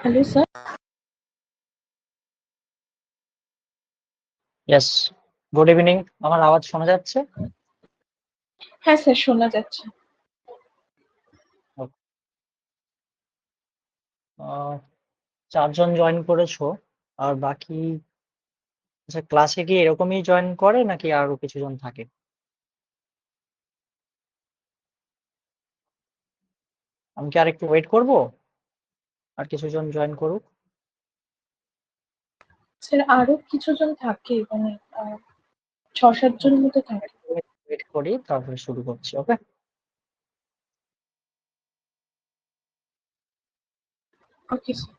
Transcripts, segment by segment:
Hello sir. Yes, good evening. আমার আওয়াজ শোনা যাচ্ছে? হ্যাঁ স্যার, শোনা যাচ্ছে। আহ, 4 জন জয়েন করেছো, আর বাকি ক্লাসে কি এরকমই জয়েন করে নাকি আরো কিছু জন থাকে? আমি কি আর একটু ওয়েট করব, আর কিছু জন জয়েন করুক? স্যার আরো কিছুজন থাকে, মানে ৬-৭ জন মতো থাকে। ওয়েট করি, তারপরে শুরু করছি। ওকে, ওকে স্যার।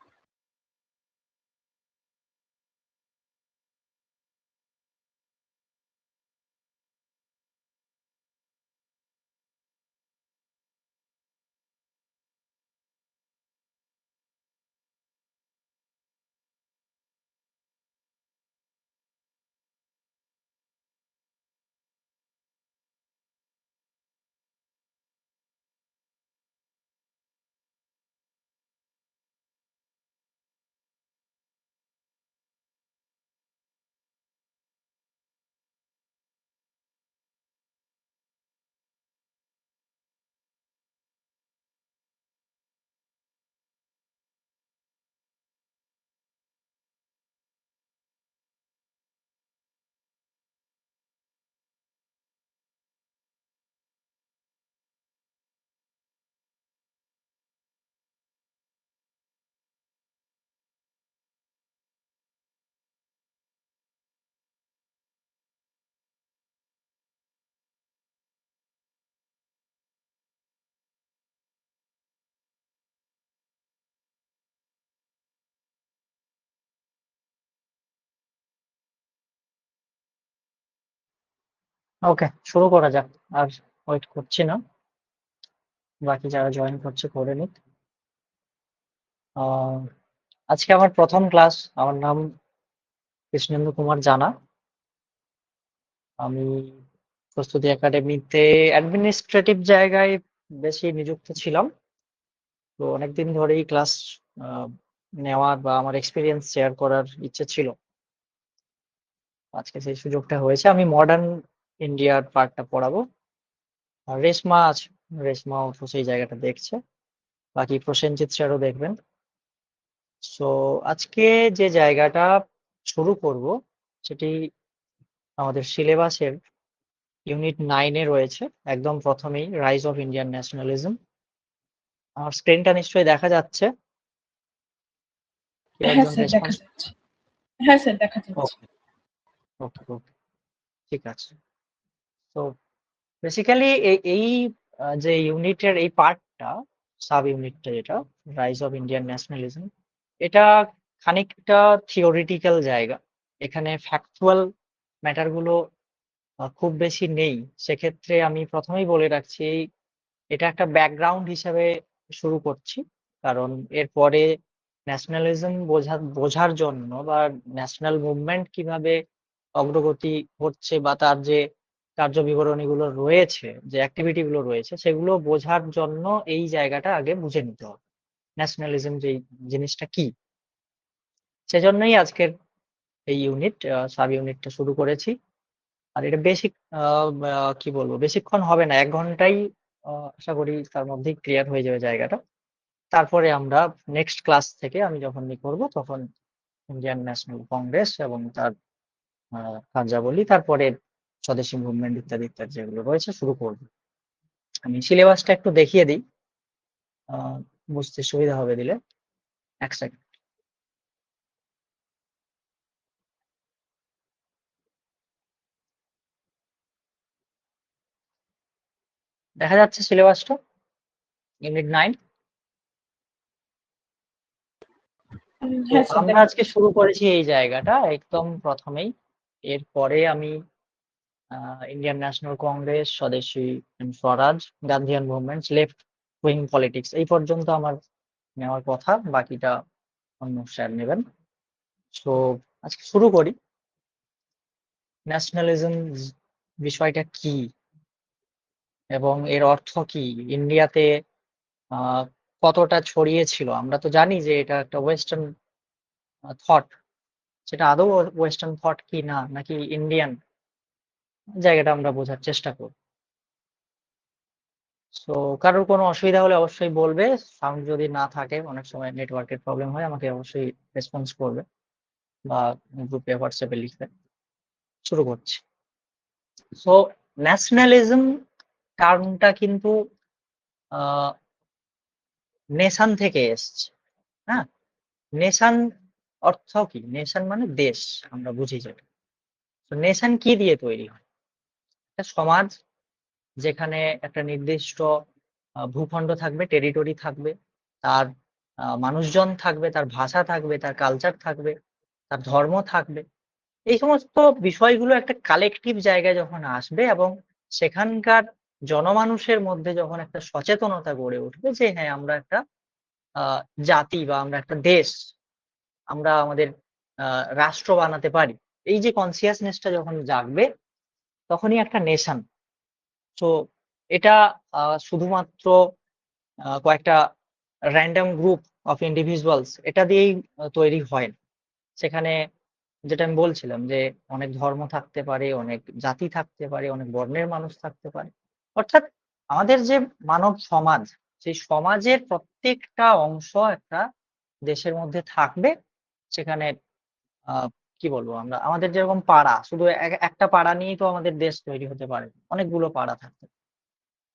ওকে, শুরু করা যাক। আর ওয়েট করছি না, বাকি যারা জয়েন করছে করে নিক। আহ, আজকে আমার প্রথম ক্লাস। আমার নাম কৃষ্ণেন্দু কুমার জানা। আমি প্রস্তুতি একাডেমিতে অ্যাডমিনিস্ট্রেটিভ জায়গায় বেশি নিযুক্ত ছিলাম। তো অনেকদিন ধরেই ক্লাস নেওয়ার বা আমার এক্সপিরিয়েন্স শেয়ার করার ইচ্ছে ছিল। আজকে সেই সুযোগটা হয়েছে। আমি মডার্ন ইন্ডিয়ার পার্টটা পড়াবো। আর রেশমা আছে, রেশমাও তো সেই জায়গাটা দেখছে। বাকি প্রসেনজিৎ স্যারও দেখবেন। সো আজকে যে জায়গাটা শুরু করব, সেটি আমাদের সিলেবাসের ইউনিট 9-এ রয়েছে। একদম প্রথমেই রাইজ অফ ইন্ডিয়ান ন্যাশনালিজম। আমার স্ক্রিনটা নিশ্চয়ই দেখা যাচ্ছে। কেউ হ্যাঁ একজন স্যার, দেখা রেসপন্স? যাচ্ছে। হ্যাঁ স্যার, দেখা যাচ্ছে। ওকে, ওকে, ওকে, ঠিক আছে। তো বেসিক্যালি এই যে ইউনিটের এই পার্টটা, সাব ইউনিটটা যেটা রাইজ অফ ইন্ডিয়ান ন্যাশনালিজম, এটা খানিকটা থিওরিটিক্যাল জায়গা। এখানে ফ্যাকচুয়াল ম্যাটারগুলো খুব বেশি নেই। সেক্ষেত্রে আমি প্রথমেই বলে রাখছি, এটা একটা ব্যাকগ্রাউন্ড হিসাবে শুরু করছি। কারণ এরপরে ন্যাশনালিজম বোঝার জন্য বা ন্যাশনাল মুভমেন্ট কিভাবে অগ্রগতি হচ্ছে বা তার যে কার্যবিবরণীগুলো রয়েছে, যে অ্যাক্টিভিটি গুলো রয়েছে, সেগুলো বোঝার জন্য এই জায়গাটা আগে বুঝে নিতে হবে, ন্যাশনালিজম যে জিনিসটা কি। সেজন্যই আজকের এই ইউনিট, সাব ইউনিটটা শুরু করেছি। আর এটা বেসিক, কি বলবো, বেশিক্ষণ হবে না, 1 ঘন্টাই আশা করি তার মধ্যেই ক্লিয়ার হয়ে যাবে জায়গাটা। তারপরে আমরা নেক্সট ক্লাস থেকে আমি যখন করব, তখন ইন্ডিয়ান ন্যাশনাল কংগ্রেস এবং তার কার্যাবলী, তারপরে স্বদেশী মুভমেন্ট ইত্যাদি ইত্যাদি যেগুলো রয়েছে শুরু করব। আমি সিলেবাসটা একটু দেখিয়ে দিই, আহ, বুঝতে সুবিধা হবে দিলে। 1 সেকেন্ড। দেখা যাচ্ছে সিলেবাসটা, ইউনিট 9। তো হ্যাঁ স্যার, আমরা দেখা আজকে যাচ্ছে। শুরু করেছি এই জায়গাটা একদম প্রথমেই। এরপরে আমি ইন্ডিয়ান ন্যাশনাল কংগ্রেস, স্বদেশী স্বরাজ, গান্ধিয়ান মুভমেন্টস, লেফট উইং পলিটিক্স, এই পর্যন্ত আমার নেওয়ার কথা। বাকিটা অন্য স্যার নেবেন। সো আজকে শুরু করি। ন্যাশনালিজম বিষয়টা কি এবং এর অর্থ কি? ইন্ডিয়াতে আহ কতটা ছড়িয়েছিল। আমরা তো জানি যে এটা একটা ওয়েস্টার্ন থট। সেটা আদৌ ওয়েস্টার্ন থট কি না, নাকি ইন্ডিয়ান জায়গাটা আমরা বোঝার চেষ্টা করব। সো কারোর কোনো অসুবিধা হলে অবশ্যই বলবে। সাউন্ড যদি না থাকে, অনেক সময় নেটওয়ার্কের প্রবলেম হয়, আমাকে অবশ্যই রেসপন্স করবে বা গ্রুপে হোয়াটসঅ্যাপে লিখবে। শুরু করছি। সো ন্যাশনালিজম টার্মটা কিন্তু আ নেশন থেকে এসছে। হ্যাঁ? নেশন অর্থ কি? নেশন মানে দেশ, আমরা বুঝি যেটা। তো নেশন কি দিয়ে তৈরি হয়? একটা সমাজ যেখানে একটা নির্দিষ্ট ভূখণ্ড থাকবে, টেরিটরি থাকবে, তার মানুষজন থাকবে, তার ভাষা থাকবে, তার কালচার থাকবে, তার ধর্ম থাকবে। এই সমস্ত বিষয়গুলো একটা কালেকটিভ জায়গায় যখন আসবে এবং সেখানকার জনমানুষের মধ্যে যখন একটা সচেতনতা গড়ে উঠবে যে হ্যাঁ, আমরা একটা আ জাতি বা আমরা একটা দেশ, আমরা আমাদের আ রাষ্ট্র বানাতে পারি। এই যে কনসিয়াসনেস টা যখন জাগবে, তখনই একটা নেশন। সো এটা শুধুমাত্র কয়েকটা র‍্যান্ডম গ্রুপ অফ ইন্ডিভিজুয়ালস এটা দিয়েই তৈরি হয় না। সেখানে যেটা আমি বলছিলাম যে অনেক ধর্ম থাকতে পারে, অনেক জাতি থাকতে পারে, অনেক বর্ণের মানুষ থাকতে পারে। অর্থাৎ আমাদের যে মানব সমাজ, সেই সমাজের প্রত্যেকটা অংশ একটা দেশের মধ্যে থাকবে। সেখানে আ কি বলবো আমরা? আমাদের যেরকম পাড়া, শুধু একটা পাড়া নিয়েই তো আমাদের দেশ তৈরি হতে পারে না। অনেকগুলো পাড়া থাকতে পারে।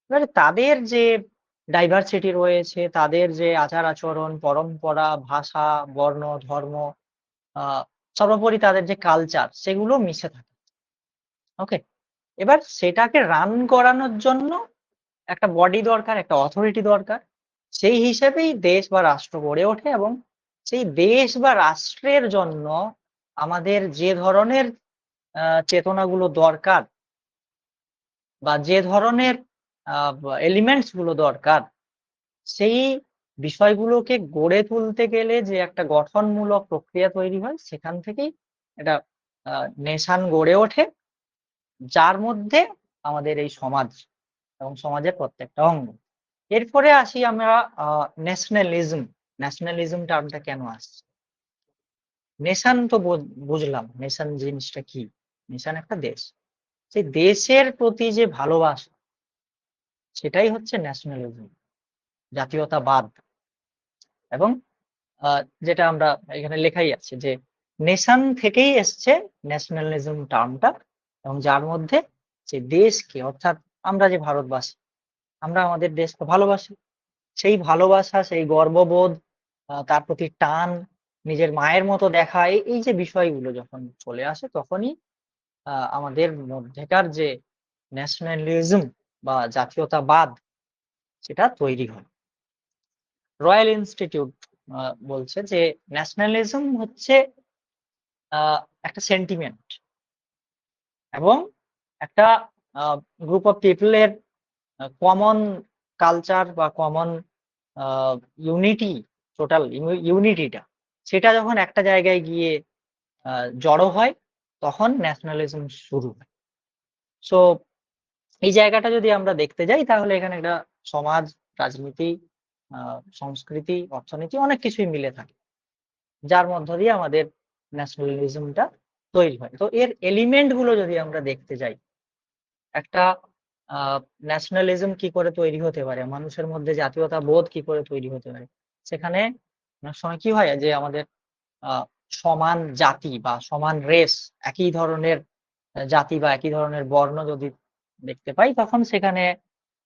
এবারে তাদের যে ডাইভার্সিটি রয়েছে, তাদের যে আচার-আচরণ, পরম্পরা, ভাষা, বর্ণ, ধর্ম, আ সর্বোপরি তাদের যে কালচার, সেগুলো মিশে থাকে। ওকে? এবার সেটাকে রান করানোর জন্য একটা বডি দরকার, একটা অথরিটি দরকার। সেই হিসেবেই দেশ বা রাষ্ট্র গড়ে ওঠে এবং সেই দেশ বা রাষ্ট্রের জন্য আমাদের যে ধরনের চেতনাগুলো দরকার বা যে ধরনের এলিমেন্টস গুলো দরকার, সেই বিষয়গুলোকে গড়ে তুলতে গেলে যে একটা গঠনমূলক প্রক্রিয়া তৈরি হয়, সেখান থেকেই একটা আ নেশন গড়ে ওঠে, যার মধ্যে আমাদের এই সমাজ এবং সমাজের প্রত্যেকটা অঙ্গ। এরপরে আসি আমরা আ ন্যাশনালিজম। ন্যাশনালিজম টার্মটা কেন আসছে? নেশন তো বুঝলাম। নেশন জিনিসটা কি? নেশন একটা দেশ। সেই দেশের প্রতি যে ভালোবাসা, সেটাই হচ্ছে ন্যাশনালিজম, জাতীয়তাবাদ। এবং আ যেটা আমরা এখানে লেখাই আছে যে নেশন থেকেই এসছে ন্যাশনালিজম টার্মটা, এবং যার মধ্যে যে দেশকে, অর্থাৎ আমরা যে ভারতবাসী, আমরা আমাদের দেশকে ভালোবাসি। সেই ভালোবাসা, সেই গর্ববোধ, তার প্রতি টান, নিজের মায়ের মতো দেখা, এই যে বিষয়গুলো যখন চলে আসে, তখনই আমাদের মধ্যেকার যে ন্যাশনালিজম বা জাতীয়তাবাদ, সেটা তৈরি হয়। রয়্যাল ইনস্টিটিউট আ বলছে যে ন্যাশনালিজম হচ্ছে আ একটা সেন্টিমেন্ট এবং একটা আ গ্রুপ অফ পিপল এর কমন কালচার বা কমন আ ইউনিটি, টোটাল ইউনিটিটা, সেটা যখন একটা জায়গায় গিয়ে আ জড়ো হয়, তখন ন্যাশনালিজম শুরু হয়। সো এই জায়গাটা যদি আমরা দেখতে যাই, তাহলে এখানে একটা সমাজ, রাজনীতি, আ সংস্কৃতি, অর্থনীতি অনেক কিছুই মিলে থাকে। যার মধ্য দিয়ে আমাদের ন্যাশনালিজমটা তৈরি হয়। তো এর এলিমেন্ট গুলো যদি আমরা দেখতে যাই, একটা আ ন্যাশনালিজম কি করে তৈরি হতে পারে? মানুষের মধ্যে জাতীয়তাবোধ কি করে তৈরি হতে পারে? সেখানে অনেক সময় কি হয় যে আমাদের আ সমান জাতি বা সমান রেস, একই ধরনের জাতি বা একই ধরনের বর্ণ যদি দেখতে পাই, তখন সেখানে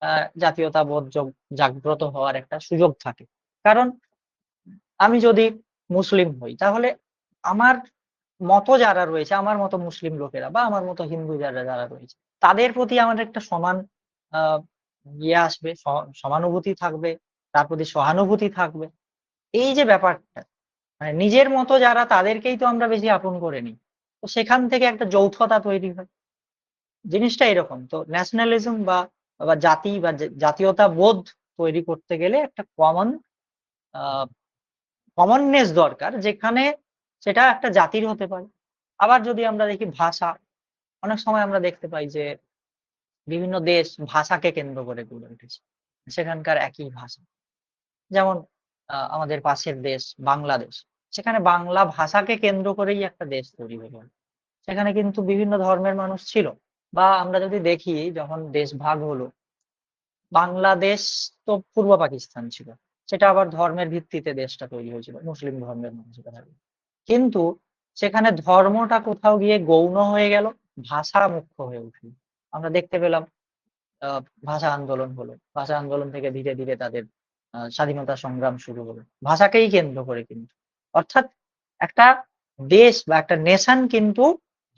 আ জাতীয়তাবোধ জাগ্রত হওয়ার একটা সুযোগ থাকে। কারণ আমি যদি মুসলিম হই, তাহলে আমার মতো যারা রয়েছে, আমার মতো মুসলিম লোকেরা বা আমার মতো হিন্দু যারা রয়েছে, তাদের প্রতি আমার একটা সমান আ আসবে, সমানুভূতি থাকবে, তার প্রতি সহানুভূতি থাকবে। এই যে ব্যাপারটা, মানে নিজের মতো যারা, তাদেরকেই তো আমরা বেশি আপন করে নিই। তো সেখান থেকে একটা যৌথতা তৈরি হয়। জিনিসটা এরকম। তো ন্যাশনালিজম বা জাতি বা জাতীয়তাবোধ তৈরি করতে গেলে একটা আ কমননেস দরকার, যেখানে সেটা একটা জাতির হতে পারে। আবার যদি আমরা দেখি ভাষা, অনেক সময় আমরা দেখতে পাই যে বিভিন্ন দেশ ভাষাকে কেন্দ্র করে গড়ে উঠেছে। সেখানকার একই ভাষা। যেমন আমাদের পাশের দেশ বাংলাদেশ। সেখানে বাংলা ভাষাকে কেন্দ্র করেই একটা দেশ তৈরি হয়ে গেল। সেখানে কিন্তু বিভিন্ন ধর্মের মানুষ ছিল। বা আমরা যদি দেখি যখন দেশ ভাগ হলো, বাংলাদেশ তো পূর্ব পাকিস্তান ছিল। সেটা আবার ধর্মের ভিত্তিতে দেশটা তৈরি হয়েছিল। মুসলিম ধর্মের মানুষেরা থাকে। কিন্তু সেখানে ধর্মটা কোথাও গিয়ে গৌণ হয়ে গেল, ভাষা মুখ্য হয়ে উঠল। আমরা দেখতে পেলাম আ ভাষা আন্দোলন হলো। ভাষা আন্দোলন থেকে ধীরে, ধীরে তাদের স্বাধীনতা সংগ্রাম শুরু হলো। ভাষাকেই কেন্দ্র করে কিন্তু। অর্থাৎ একটা দেশ বা একটা নেশন কিন্তু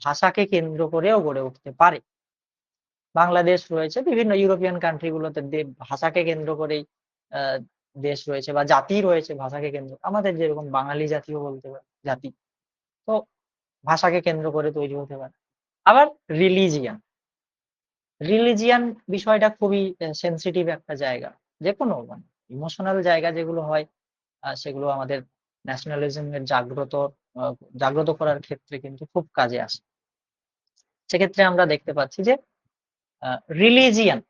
ভাষাকে কেন্দ্র করেও গড়ে উঠতে পারে। বাংলাদেশ রয়েছে, বিভিন্ন ইউরোপিয়ান কান্ট্রি গুলোতে ভাষাকে কেন্দ্র করেই আ দেশ রয়েছে বা জাতি রয়েছে ভাষাকে কেন্দ্র আমাদের যেরকম বাঙালি জাতীয় বলতে পারি জাতি। তো ভাষাকে কেন্দ্র করে তৈরি হতে পারে। আবার রিলিজিয়ন, রিলিজিয়ন বিষয়টা খুবই সেনসিটিভ একটা জায়গা। যেকোনো মানে ইমোশনাল জায়গা যেগুলো হয় সেগুলো আমাদের ন্যাশনালিজম এর আ জাগ্রত করার ক্ষেত্রে কিন্তু খুব কাজে আসে। সেক্ষেত্রে আমরা দেখতে পাচ্ছি যে আ রিলিজিয়ন,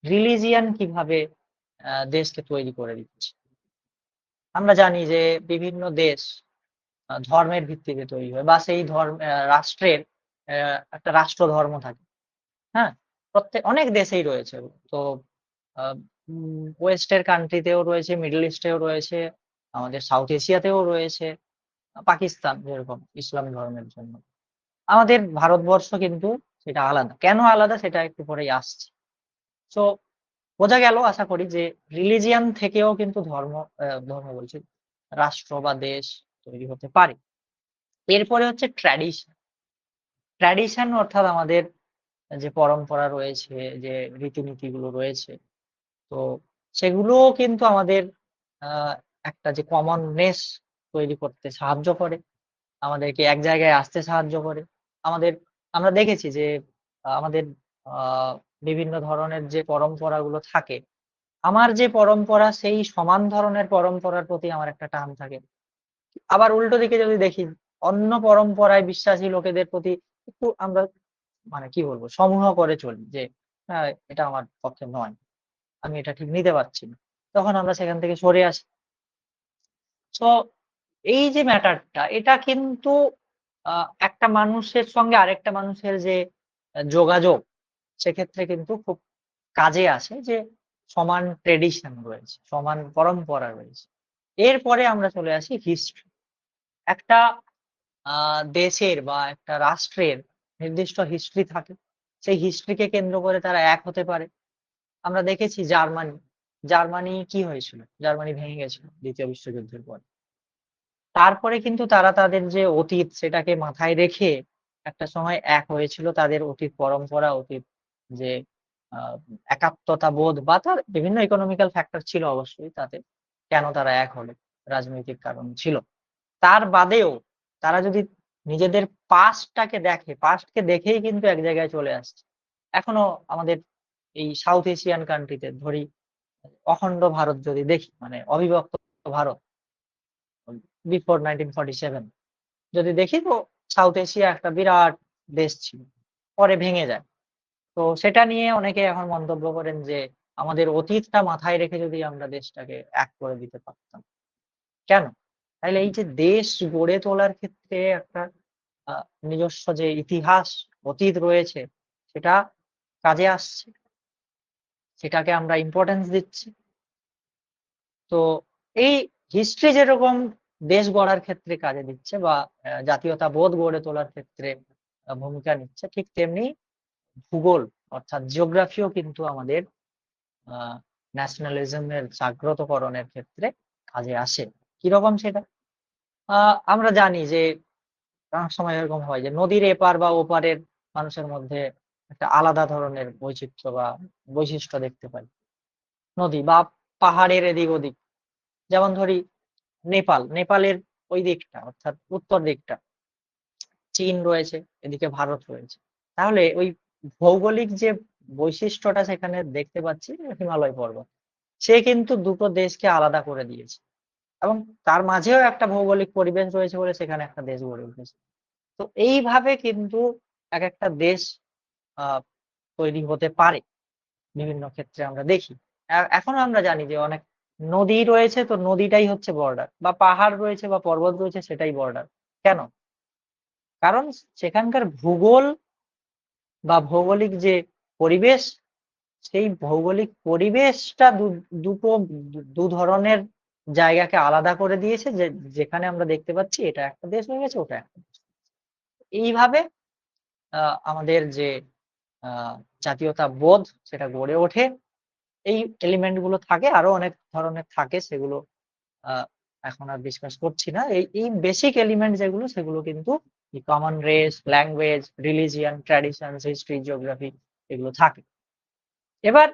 রিলিজিয়ন কিভাবে দেশকে তৈরি করে দিচ্ছে। আমরা জানি যে বিভিন্ন দেশ ধর্মের ভিত্তিতে তৈরি হয় বা সেই রাষ্ট্রের একটা রাষ্ট্রধর্ম থাকে। হ্যাঁ? অনেক দেশেই রয়েছে। তো আ ওয়েস্টের কান্ট্রিতেও রয়েছে, মিডল ইস্টেও রয়েছে, আমাদের সাউথ এশিয়াতেও রয়েছে। পাকিস্তান যেরকম ইসলাম ধর্মের জন্য। আমাদের ভারতবর্ষ কিন্তু সেটা আলাদা। কেন আলাদা সেটা একটু পরেই আসছি। সো বোঝা গেল আশা করি যে রিলিজিয়ন থেকেও কিন্তু ধর্ম বলছি, রাষ্ট্র বা দেশ তৈরি হতে পারে। এরপরে হচ্ছে ট্র্যাডিশন। ট্র্যাডিশন অর্থাৎ আমাদের যে পরম্পরা রয়েছে, যে রীতিনীতিগুলো রয়েছে, তো সেগুলোও কিন্তু আমাদের আ একটা যে কমননেস তৈরি করতে সাহায্য করে। আমাদেরকে এক জায়গায় আসতে সাহায্য করে। আমাদের আমরা দেখেছি যে আমাদের আ বিভিন্ন ধরনের যে পরম্পরাগুলো থাকে, আমার যে পরম্পরা সেই সমান ধরনের পরম্পরার প্রতি আমার একটা টান থাকে। আবার উল্টো দিকে যদি দেখি, অন্য পরম্পরায় বিশ্বাসী লোকেদের প্রতি একটু আমরা মানে কি বলবো সমূহ করে চলি যে, এটা আমার পক্ষে নয়। আমি এটা ঠিক নিতে পারছি না। তখন আমরা সেখান থেকে সরে আসি। সো এই যে ম্যাটারটা এটা কিন্তু আ একটা মানুষের সঙ্গে আরেকটা মানুষের যে যোগাযোগ সেক্ষেত্রে কিন্তু খুব কাজে আসে যে সমান ট্র্যাডিশন রয়েছে, সমান পরম্পরা রয়েছে। এরপরে আমরা চলে আসি হিস্ট্রি। একটা আ দেশের বা একটা রাষ্ট্রের নির্দিষ্ট হিস্ট্রি থাকে। সেই হিস্ট্রিকে কেন্দ্র করে তারা এক হতে পারে। আমরা দেখেছি জার্মানি কি হয়েছিল? জার্মানি ভেঙে গেছিল ২য় বিশ্বযুদ্ধের পর। তারপরে কিন্তু তারা তাদের যে অতীত সেটাকে মাথায় রেখে একটা সময় এক হয়েছিল। তাদের অতীত পরম্পরা, অতীত যে আ একাত্মতা বোধ বা তার বিভিন্ন ইকোনমিক্যাল ফ্যাক্টর ছিল অবশ্যই তাতে। কেন তারা এক হলো? রাজনৈতিক কারণ ছিল। তার বাদেও তারা যদি নিজেদের পাস্টটাকে দেখে, পাস্টকে দেখেই কিন্তু এক জায়গায় চলে আসছে। এখনো আমাদের এই সাউথ এশিয়ান কান্ট্রি তে ধরি অখণ্ড ভারত যদি দেখি মানে অবিভক্ত ভারত বিফোর 1947 যদি দেখি তো সাউথ এশিয়া একটা বিরাট দেশ ছিল। পরে ভেঙে যায়। তো সেটা নিয়ে অনেকে এখন মন্তব্য করেন যে আমাদের অতীতটা মাথায় রেখে যদি আমরা দেশটাকে এক করে দিতে পারতাম। কেন? তাইলে এই যে দেশ গড়ে তোলার ক্ষেত্রে একটা আ নিজস্ব যে ইতিহাস, অতীত রয়েছে সেটা কাজে আসছে। সেটাকে আমরা ইম্পোর্টেন্স দিচ্ছি। তো এই হিস্ট্রি যেরকম দেশ গড়ার ক্ষেত্রে কাজে দিচ্ছে বা জাতীয়তাবোধ গড়ে তোলার ক্ষেত্রে ভূমিকা নিচ্ছে, ঠিক তেমনি ভূগোল অর্থাৎ জিওগ্রাফিও কিন্তু আমাদের আ ন্যাশনালিজম এর জাগ্রতকরণের ক্ষেত্রে কাজে আসে। কিরকম সেটা? আ আমরা জানি যে অনেক সময় এরকম হয় যে নদীর এপার বা ওপারের মানুষের মধ্যে একটা আলাদা ধরনের বৈচিত্র্য বা বৈশিষ্ট্য দেখতে পাই। নদী বা পাহাড়ের এদিক ওদিক। যেমন ধরি নেপালের ওই দিকটা অর্থাৎ উত্তর দিকটা চীন রয়েছে, এদিকে ভারত রয়েছে। তাহলে ওই ভৌগোলিক যে বৈশিষ্ট্যটা সেখানে দেখতে পাচ্ছি হিমালয় পর্বত। সে কিন্তু দুটো দেশকে আলাদা করে দিয়েছে এবং তার মাঝেও একটা ভৌগোলিক পরিবেশ রয়েছে বলে সেখানে একটা দেশ গড়ে উঠেছে। তো এইভাবে কিন্তু একেকটা দেশ আ তৈরি হতে পারে। বিভিন্ন ক্ষেত্রে আমরা দেখি। এখনো আমরা জানি যে অনেক নদী রয়েছে তো নদীটাই হচ্ছে বর্ডার, বা পাহাড় রয়েছে বা পর্বত রয়েছে সেটাই বর্ডার। কেন? কারণ সেখানকার ভূগোল বা ভৌগোলিক যে পরিবেশ, সেই ভৌগোলিক পরিবেশটা দুটো দু ধরনের জায়গাকে আলাদা করে দিয়েছে, যেখানে আমরা দেখতে পাচ্ছি এটা একটা দেশ হয়ে গেছে, ওটা একটা দেশ। এইভাবে আমাদের যে আ জাতীয়তা বোধ সেটা গড়ে ওঠে। এই এলিমেন্ট গুলো থাকে, আরো অনেক ধরনের থাকে, সেগুলো আ এখন আর ডিসকাস করছি না। এই বেসিক এলিমেন্ট যেগুলো সেগুলো কিন্তু common race, language, religion, traditions, history, geography এগুলো থাকে। এবার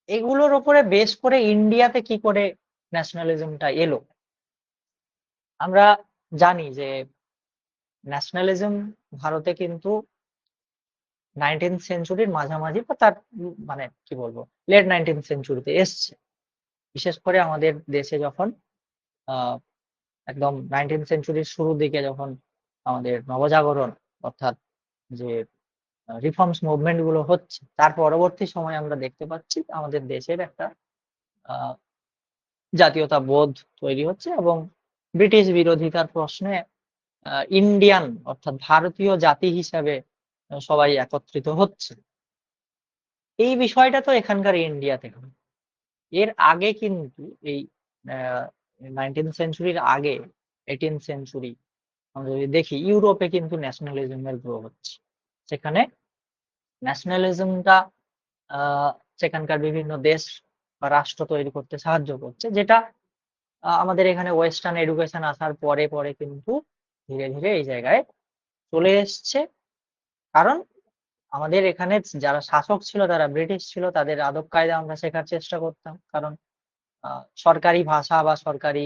এগুলোর উপরে বেস করে ইন্ডিয়াতে কি করে ন্যাশনালিজমটা এলো? আমরা জানি যে ন্যাশনালিজম ভারতে কিন্তু 19th সেঞ্চুরির মাঝামাঝি বা তার মানে কি বলবো, লেট 19th সেঞ্চুরিতে এসছে। বিশেষ করে আমাদের দেশে যখন আ একদম 19th সেঞ্চুরির শুরুর দিকে যখন আমাদের নবজাগরণ, অর্থাৎ যে রিফর্মস মুভমেন্ট গুলো হচ্ছে, তার পরবর্তী সময়ে আমরা দেখতে পাচ্ছি আমাদের দেশের একটা আ জাতীয়তাবোধ তৈরি হচ্ছে এবং ব্রিটিশ বিরোধিতার প্রশ্নে ইন্ডিয়ান অর্থাৎ ভারতীয় জাতি হিসাবে সবাই একত্রিত হচ্ছে। এই বিষয়টা তো এখানকার ইন্ডিয়াতে হয়। এর আগে কিন্তু এই আ 19th সেঞ্চুরির আগে 18th সেঞ্চুরি আমরা যদি দেখি, ইউরোপে কিন্তু ন্যাশনালিজম এর গ্রো হচ্ছে। সেখানে ন্যাশনালিজমটা আ সেখানকার বিভিন্ন দেশ বা রাষ্ট্র তৈরি করতে সাহায্য করছে। যেটা আমাদের এখানে ওয়েস্টার্ন এডুকেশন আসার পরে কিন্তু ধীরে, ধীরে এই জায়গায় চলে এসছে। কারণ আমাদের এখানে যারা শাসক ছিল তারা ব্রিটিশ ছিল। তাদের আদব-কায়দা আমরা শেখার চেষ্টা করতাম। কারণ আ সরকারি ভাষা বা সরকারি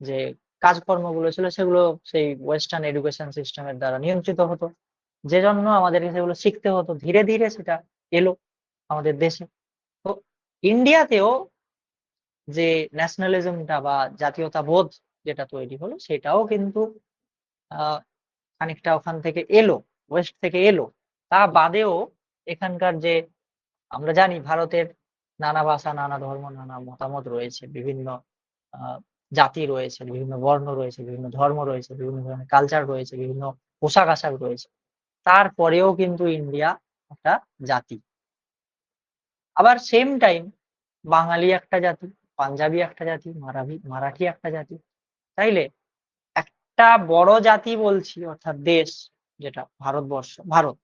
যে কাজকর্মগুলো ছিল সেগুলো সেই ওয়েস্টার্ন এডুকেশন সিস্টেমের দ্বারা নিয়ন্ত্রিত হতো। যেজন্য আমাদেরকে সেগুলো শিখতে হতো। ধীরে, ধীরে সেটা এলো আমাদের দেশে। তো ইন্ডিয়াতেও যে ন্যাশনালিজমটা বা জাতীয়তাবোধ যেটা তৈরি হলো সেটাও কিন্তু আ খানিকটা ওখান থেকে এলো, ওয়েস্ট থেকে এলো। তা বাদেও এখানকার যে আমরা জানি ভারতের নানা ভাষা, নানা ধর্ম, নানা মতামত রয়েছে। বিভিন্ন আ জাতি রয়েছে, বিভিন্ন বর্ণ রয়েছে, বিভিন্ন ধর্ম রয়েছে, বিভিন্ন ধরনের কালচার রয়েছে, বিভিন্ন পোশাক-আশাক রয়েছে। তারপরেও কিন্তু ইন্ডিয়া একটা জাতি। আবার সেম টাইম বাঙালি একটা জাতি, পাঞ্জাবি একটা জাতি, মারাঠি একটা জাতি। তাইলে একটা বড় জাতি বলছি অর্থাৎ দেশ যেটা ভারতবর্ষ, ভারত।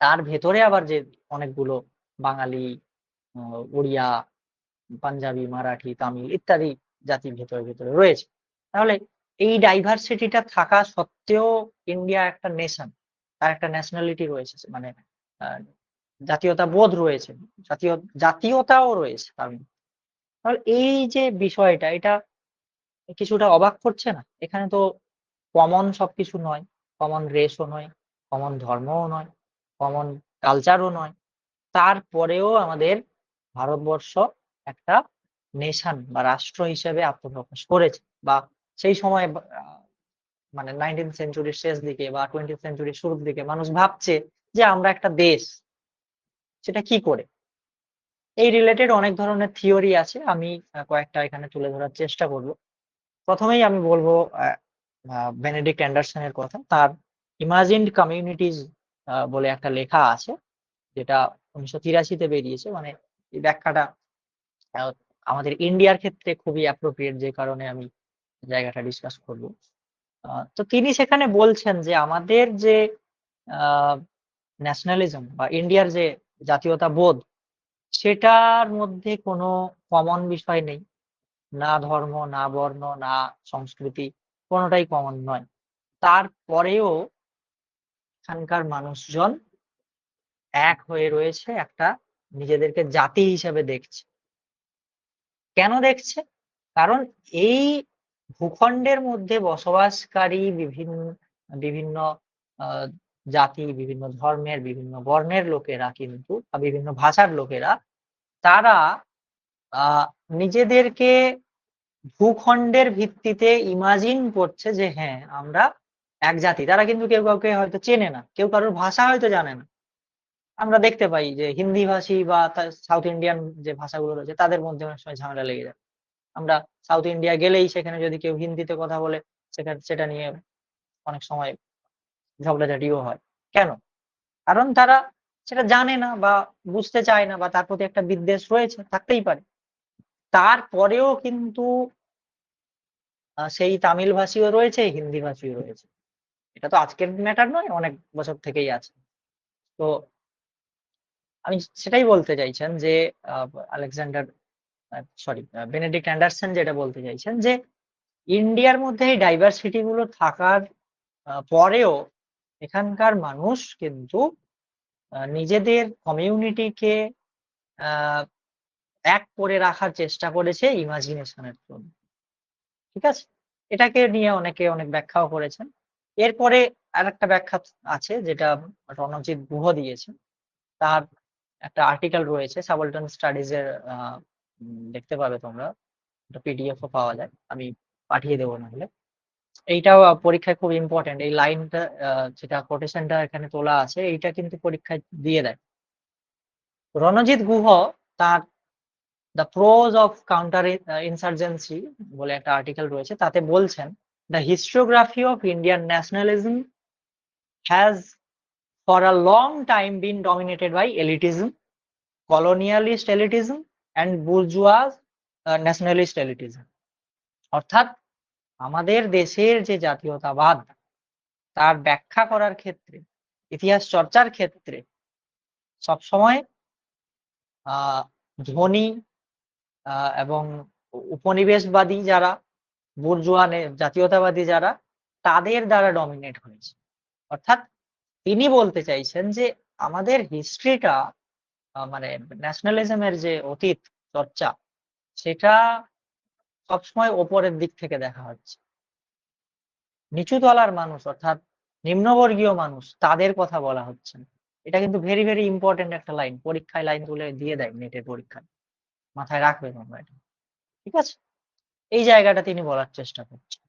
তার ভেতরে আবার যে অনেকগুলো বাঙালি, আ ওড়িয়া, পাঞ্জাবি, মারাঠি, তামিল ইত্যাদি জাতি ভেতরে, ভেতরে রয়েছে। তাহলে এই ডাইভার্সিটি টা থাকা সত্ত্বেও ইন্ডিয়া একটা নেশন। তার একটা ন্যাশনালিটি রয়েছে। মানে আ জাতীয়তাবোধ রয়েছে। জাতীয়তাও রয়েছে তার মধ্যে। তাহলে এই যে বিষয়টা এটা কিছুটা অবাক করছে না? এখানে তো কমন সবকিছু নয়। কমন রেস ও নয়, কমন ধর্মও নয়, কমন কালচার ও নয়। তারপরেও আমাদের ভারতবর্ষ একটা নেশন বা রাষ্ট্র হিসেবে আত্মপ্রকাশ করেছে। বা সেই সময় মানে 19th সেঞ্চুরির শেষ দিকে বা 20th সেঞ্চুরির শুরুর দিকে মানুষ ভাবছে যে আমরা একটা দেশ। সেটা কি করে? এই রিলেটেড অনেক ধরনের থিওরি আছে। আমি কয়েকটা এখানে তুলে ধরার চেষ্টা করব। ১ম এই আমি বলব আ আ বেনেডিক্ট অ্যান্ডারসন এর কথা। তার 'ইমাজিনড কমিউনিটিজ' বলে একটা লেখা আছে। যেটা ১৯৮৩ তে বেরিয়েছে। মানে এই ব্যাখ্যাটা আ আমাদের ইন্ডিয়ার ক্ষেত্রে খুবই অ্যাপ্রোপ্রিয়েট, যে কারণে আমি জায়গাটা ডিসকাস করব। তো তিনি সেখানে বলছেন যে আমাদের যে আ ন্যাশনালিজম বা ইন্ডিয়ার যে জাতীয়তাবোধ, সেটার মধ্যে কোনো কমন বিষয় নেই। না ধর্ম, না বর্ণ, না সংস্কৃতি, কোনটাই কমন নয়। তারপরেও এখানকার মানুষজন এক হয়ে রয়েছে, একটা নিজেদেরকে জাতি হিসেবে দেখছে। কেন দেখছে? কারণ এই ভূখণ্ডের মধ্যে বসবাসকারী বিভিন্ন আ জাতি, বিভিন্ন ধর্মের, বিভিন্ন বর্ণের লোকেরা কিন্তু বা বিভিন্ন ভাষার লোকেরা, তারা আ নিজেদেরকে ভূখণ্ডের ভিত্তিতে ইমাজিন করছে যে হ্যাঁ, আমরা এক জাতি। তারা কিন্তু কেউ কাউকে হয়তো চেনে না। কেউ কারোর ভাষা হয়তো জানে না। আমরা দেখতে পাই যে হিন্দি ভাষী বা সাউথ ইন্ডিয়ান যে ভাষাগুলো রয়েছে তাদের মধ্যে অনেক সময় ঝামেলা লেগে যায়। আমরা সাউথ ইন্ডিয়া গেলেই সেখানে যদি কেউ হিন্দিতে কথা বলে সেটা নিয়ে অনেক সময় ঝগড়াঝাটিও হয়। কেন? কারণ তারা সেটা জানে না বা বুঝতে চায় না বা তার প্রতি একটা বিদ্বেষ রয়েছে, থাকতেই পারে। তারপরেও কিন্তু সেই তামিল ভাষীও রয়েছে, হিন্দি ভাষীও রয়েছে। এটা তো আজকের ম্যাটার নয়, অনেক বছর থেকেই আছে। তো আমি সেটাই বলতে চাইছেন যে আ আলেকজান্ডার সরি বেনেডিক্ট অ্যান্ডারসন যেটা বলতে চাইছেন যে ইন্ডিয়ার মধ্যে এই ডাইভার্সিটি গুলো থাকার পরেও এখানকার মানুষ কিন্তু নিজেদের কমিউনিটিকে আ এক করে রাখার চেষ্টা করেছে ইমাজিনেশন এর জন্য। ঠিক আছে? এটাকে নিয়ে অনেকে অনেক ব্যাখ্যাও করেছেন। এরপরে আরেকটা ব্যাখ্যা আছে যেটা রণজিৎ গুহ দিয়েছেন। তার একটা আর্টিকেল রয়েছে সাবলটন স্টাডিজ এর আ দেখতে পাবে তোমরা। একটা পিডিএফ ও পাওয়া যায়। আমি পাঠিয়ে দেব নাহলে। এইটাও পরীক্ষায় খুব ইম্পোর্টেন্ট। এই লাইনটা যেটা কোটেশনটা এখানে তোলা আছে এইটা কিন্তু পরীক্ষায় দিয়ে দেয়। রণজিৎ গুহ তার 'the prose of counter insurgency' বলে একটা আর্টিকেল রয়েছে। তাতে বলছেন, "the historiography of Indian nationalism has for a long time been dominated by elitism, colonialist elitism and bourgeois nationalist elitism." অর্থাৎ আমাদের দেশের যে জাতীয়তাবাদ তার ব্যাখ্যা করার ক্ষেত্রে, ইতিহাস চর্চার ক্ষেত্রে সবসময় আ ধনী আ এবং উপনিবেশবাদী যারা, বুর্জোয়া জাতীয়তাবাদী যারা, তাদের দ্বারা ডমিনেট হয়েছে। অর্থাৎ তিনি বলতে চাইছেন যে আমাদের হিস্ট্রিটা মানে ন্যাশনালিজম এর যে অতীত চর্চা, সেটা সবসময় ওপরের দিক থেকে দেখা হচ্ছে। নিচু তলার মানুষ অর্থাৎ নিম্নবর্গীয় মানুষ তাদের কথা বলা হচ্ছে না। এটা কিন্তু ভেরি, ভেরি ইম্পোর্টেন্ট একটা লাইন। পরীক্ষায় লাইন তুলে দিয়ে দেয় নেটের পরীক্ষায়। মাথায় রাখবে তোমরা এটা। ঠিক আছে? এই জায়গাটা তিনি বলার চেষ্টা করছেন।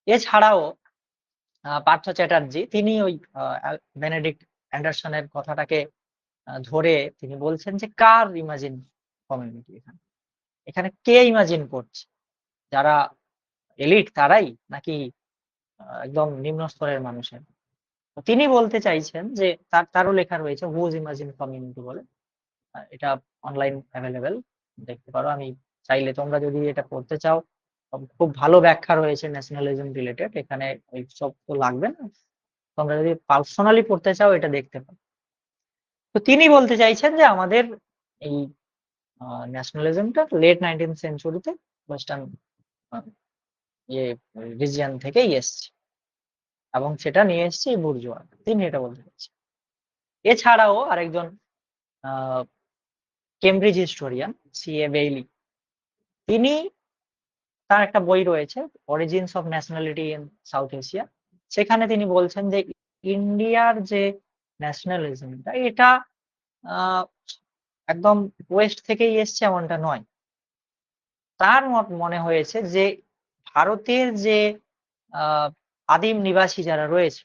এছাড়াও পার্থ চ্যাটার্জী তিনি ওই আ অ্যাল বেনেডিক্ট অ্যান্ডারসনের কথাটাকে ধরে তিনি বলছেন যে কার ইমাজিন কমিউনিটি এখানে? এখানে কে ইমাজিন করছে? যারা এলিট তারাই? নাকি একদম নিম্ন স্তরের মানুষের? তো তিনি বলতে চাইছেন যে তারও লেখা রয়েছে হুজ ইমাজিন কমিউনিটি বলে। এটা অনলাইন এভেইলেবল দেখতে পারো। আমি চাইলে তোমরা যদি এটা পড়তে চাও, খুব ভালো ব্যাখ্যা রয়েছে ন্যাশনালিজম রিলেটেড। এখানে এইসব তো লাগবে না। তোমরা যদি পার্সোনালি পড়তে চাও এটা দেখতে পারো। তো তিনি বলতে চাইছেন যে আমাদের এই আ ন্যাশনালিজমটা লেট 19th সেঞ্চুরিতে ওয়েস্টার্ন আ ইয়ে রিজিয়ন থেকেই এসছে এবং সেটা নিয়ে এসছে এই বুর্জোয়া। তিনি এটা বলতে চাইছেন। এছাড়াও আরেকজন আ কেমব্রিজ হিস্টোরিয়ান সি.এ. বেইলি তিনি তার একটা বই রয়েছে 'origins of nationality in south Asia'. সেখানে তিনি বলছেন যে ইন্ডিয়ার যে ন্যাশনালিজমটা এটা আ একদম ওয়েস্ট থেকেই এসছে এমনটা নয়। তার মনে হয়েছে যে ভারতের যে আ আদিম নিবাসী যারা রয়েছে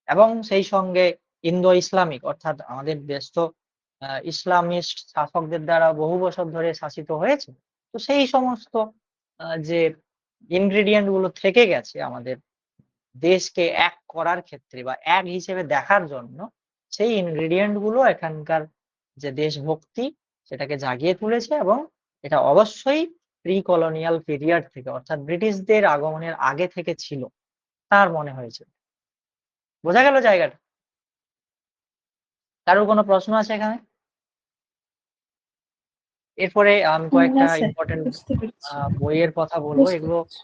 এবং সেই সঙ্গে ইন্দো ইসলামিক অর্থাৎ আমাদের দেশ তো ইসলামিস্ট শাসকদের দ্বারা বহু বছর ধরে শাসিত হয়েছে। তো সেই সমস্ত যে ইনগ্রেডিয়েন্ট গুলো থেকে গেছে আমাদের দেশকে এক করার ক্ষেত্রে বা এক হিসেবে দেখার জন্য সেই ইনগ্রেডিয়েন্ট গুলো এখানকার যে দেশভক্তি সেটাকে জাগিয়ে তুলেছে এবং এটা অবশ্যই প্রি কলোনিয়াল পিরিয়ড থেকে অর্থাৎ ব্রিটিশদের আগমনের আগে থেকে ছিল। তার মনে হয়েছে। বোঝা গেল জায়গাটা? কারোর কোনো প্রশ্ন আছে এখানে? এরপরে আমি না কয়েকটা স্যার, ইম্পোর্টেন্ট বুঝতে পেরেছি, বইয়ের কথা বলব। বুঝতে এগুলো পেরেছি।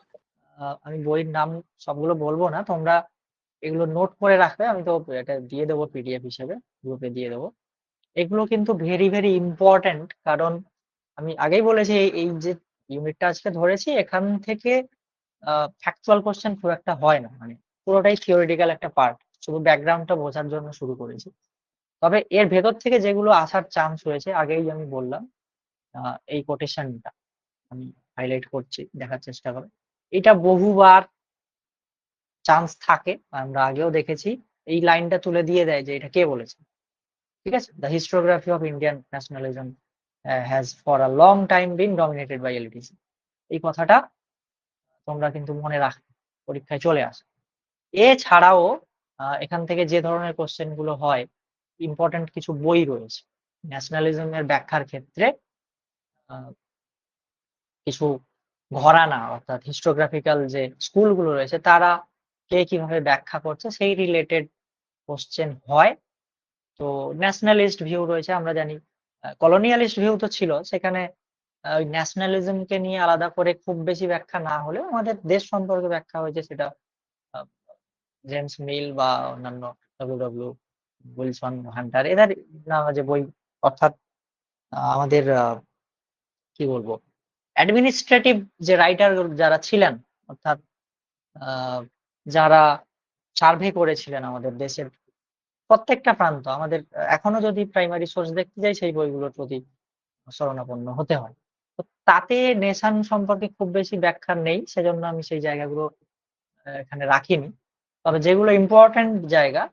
আমি বইয়ের নাম সবগুলো বলব না। তোমরা এগুলো নোট করে রাখবে। আমি তো এটা দিয়ে দেব পিডিএফ হিসেবে, গ্রুপে দিয়ে দেব। এগুলো কিন্তু ভেরি, ভেরি ইম্পোর্টেন্ট কারণ আমি আগেই বলেছি এই যে ইউনিটটা আজকে ধরেছি এখান থেকে ফ্যাকচুয়াল কোয়েশ্চেন খুব একটা হয় না। মানে পুরোটাই থিওরিটিক্যাল একটা পার্ট। শুধু ব্যাকগ্রাউন্ডটা বোঝার জন্য শুরু করেছি। তবে এর ভেতর থেকে যেগুলো আসার চান্স রয়েছে আগেই আমি বললাম আ এই কোটেশনটা আমি হাইলাইট করছি, দেখার চেষ্টা করো। এটা বহুবার চান্স থাকে। আমরা আগেও দেখেছি। এই লাইনটা তুলে দিয়ে দেয় যে এটা কে বলেছে। ঠিক আছে? "The historiography of Indian nationalism has for a long time been dominated by elitism." এই কথাটা তোমরা কিন্তু মনে রাখবে, পরীক্ষায় চলে আসে। এছাড়াও এখান থেকে যে ধরনের কোয়েশ্চেন গুলো হয়, ইম্পোর্টেন্ট কিছু বই রয়েছে। ন্যাশনালিজম এর ব্যাখ্যার ক্ষেত্রে আ কিছু ঘরানা অর্থাৎ হিস্টোগ্রাফিক্যাল যে স্কুলগুলো রয়েছে তারা কে কিভাবে ব্যাখ্যা করছে সেই রিলেটেড কোয়েশ্চেন হয়। তো ন্যাশনালিস্ট ভিউ রয়েছে আমরা জানি। কলোনিয়ালিস্ট ভিউ তো ছিল সেখানে ওই ন্যাশনালিজম কে নিয়ে আলাদা করে খুব বেশি ব্যাখ্যা না হলেও আমাদের দেশ সম্পর্কে ব্যাখ্যা হয়েছে সেটা আ জেমস মিল বা অন্যান্য ডব্লিউ উইলসন হান্টার এদের নামা যে বই অর্থাৎ আমাদের কি বলবো অ্যাডমিনিস্ট্রেটিভ যে রাইটার যারা ছিলেন অর্থাৎ আ যারা সার্ভে করেছিলেন আমাদের দেশের প্রত্যেকটা প্রান্ত আমাদের এখনো যদি প্রাইমারি সোর্স দেখতে যাই সেই বইগুলোর প্রতি শরণাপন্ন হতে হয়। তো তাতে নেশন সম্পর্কে খুব বেশি ব্যাখ্যা নেই। সেজন্য আমি সেই জায়গাগুলো এখানে রাখিনি। তবে যেগুলো ইম্পোর্টেন্ট জায়গা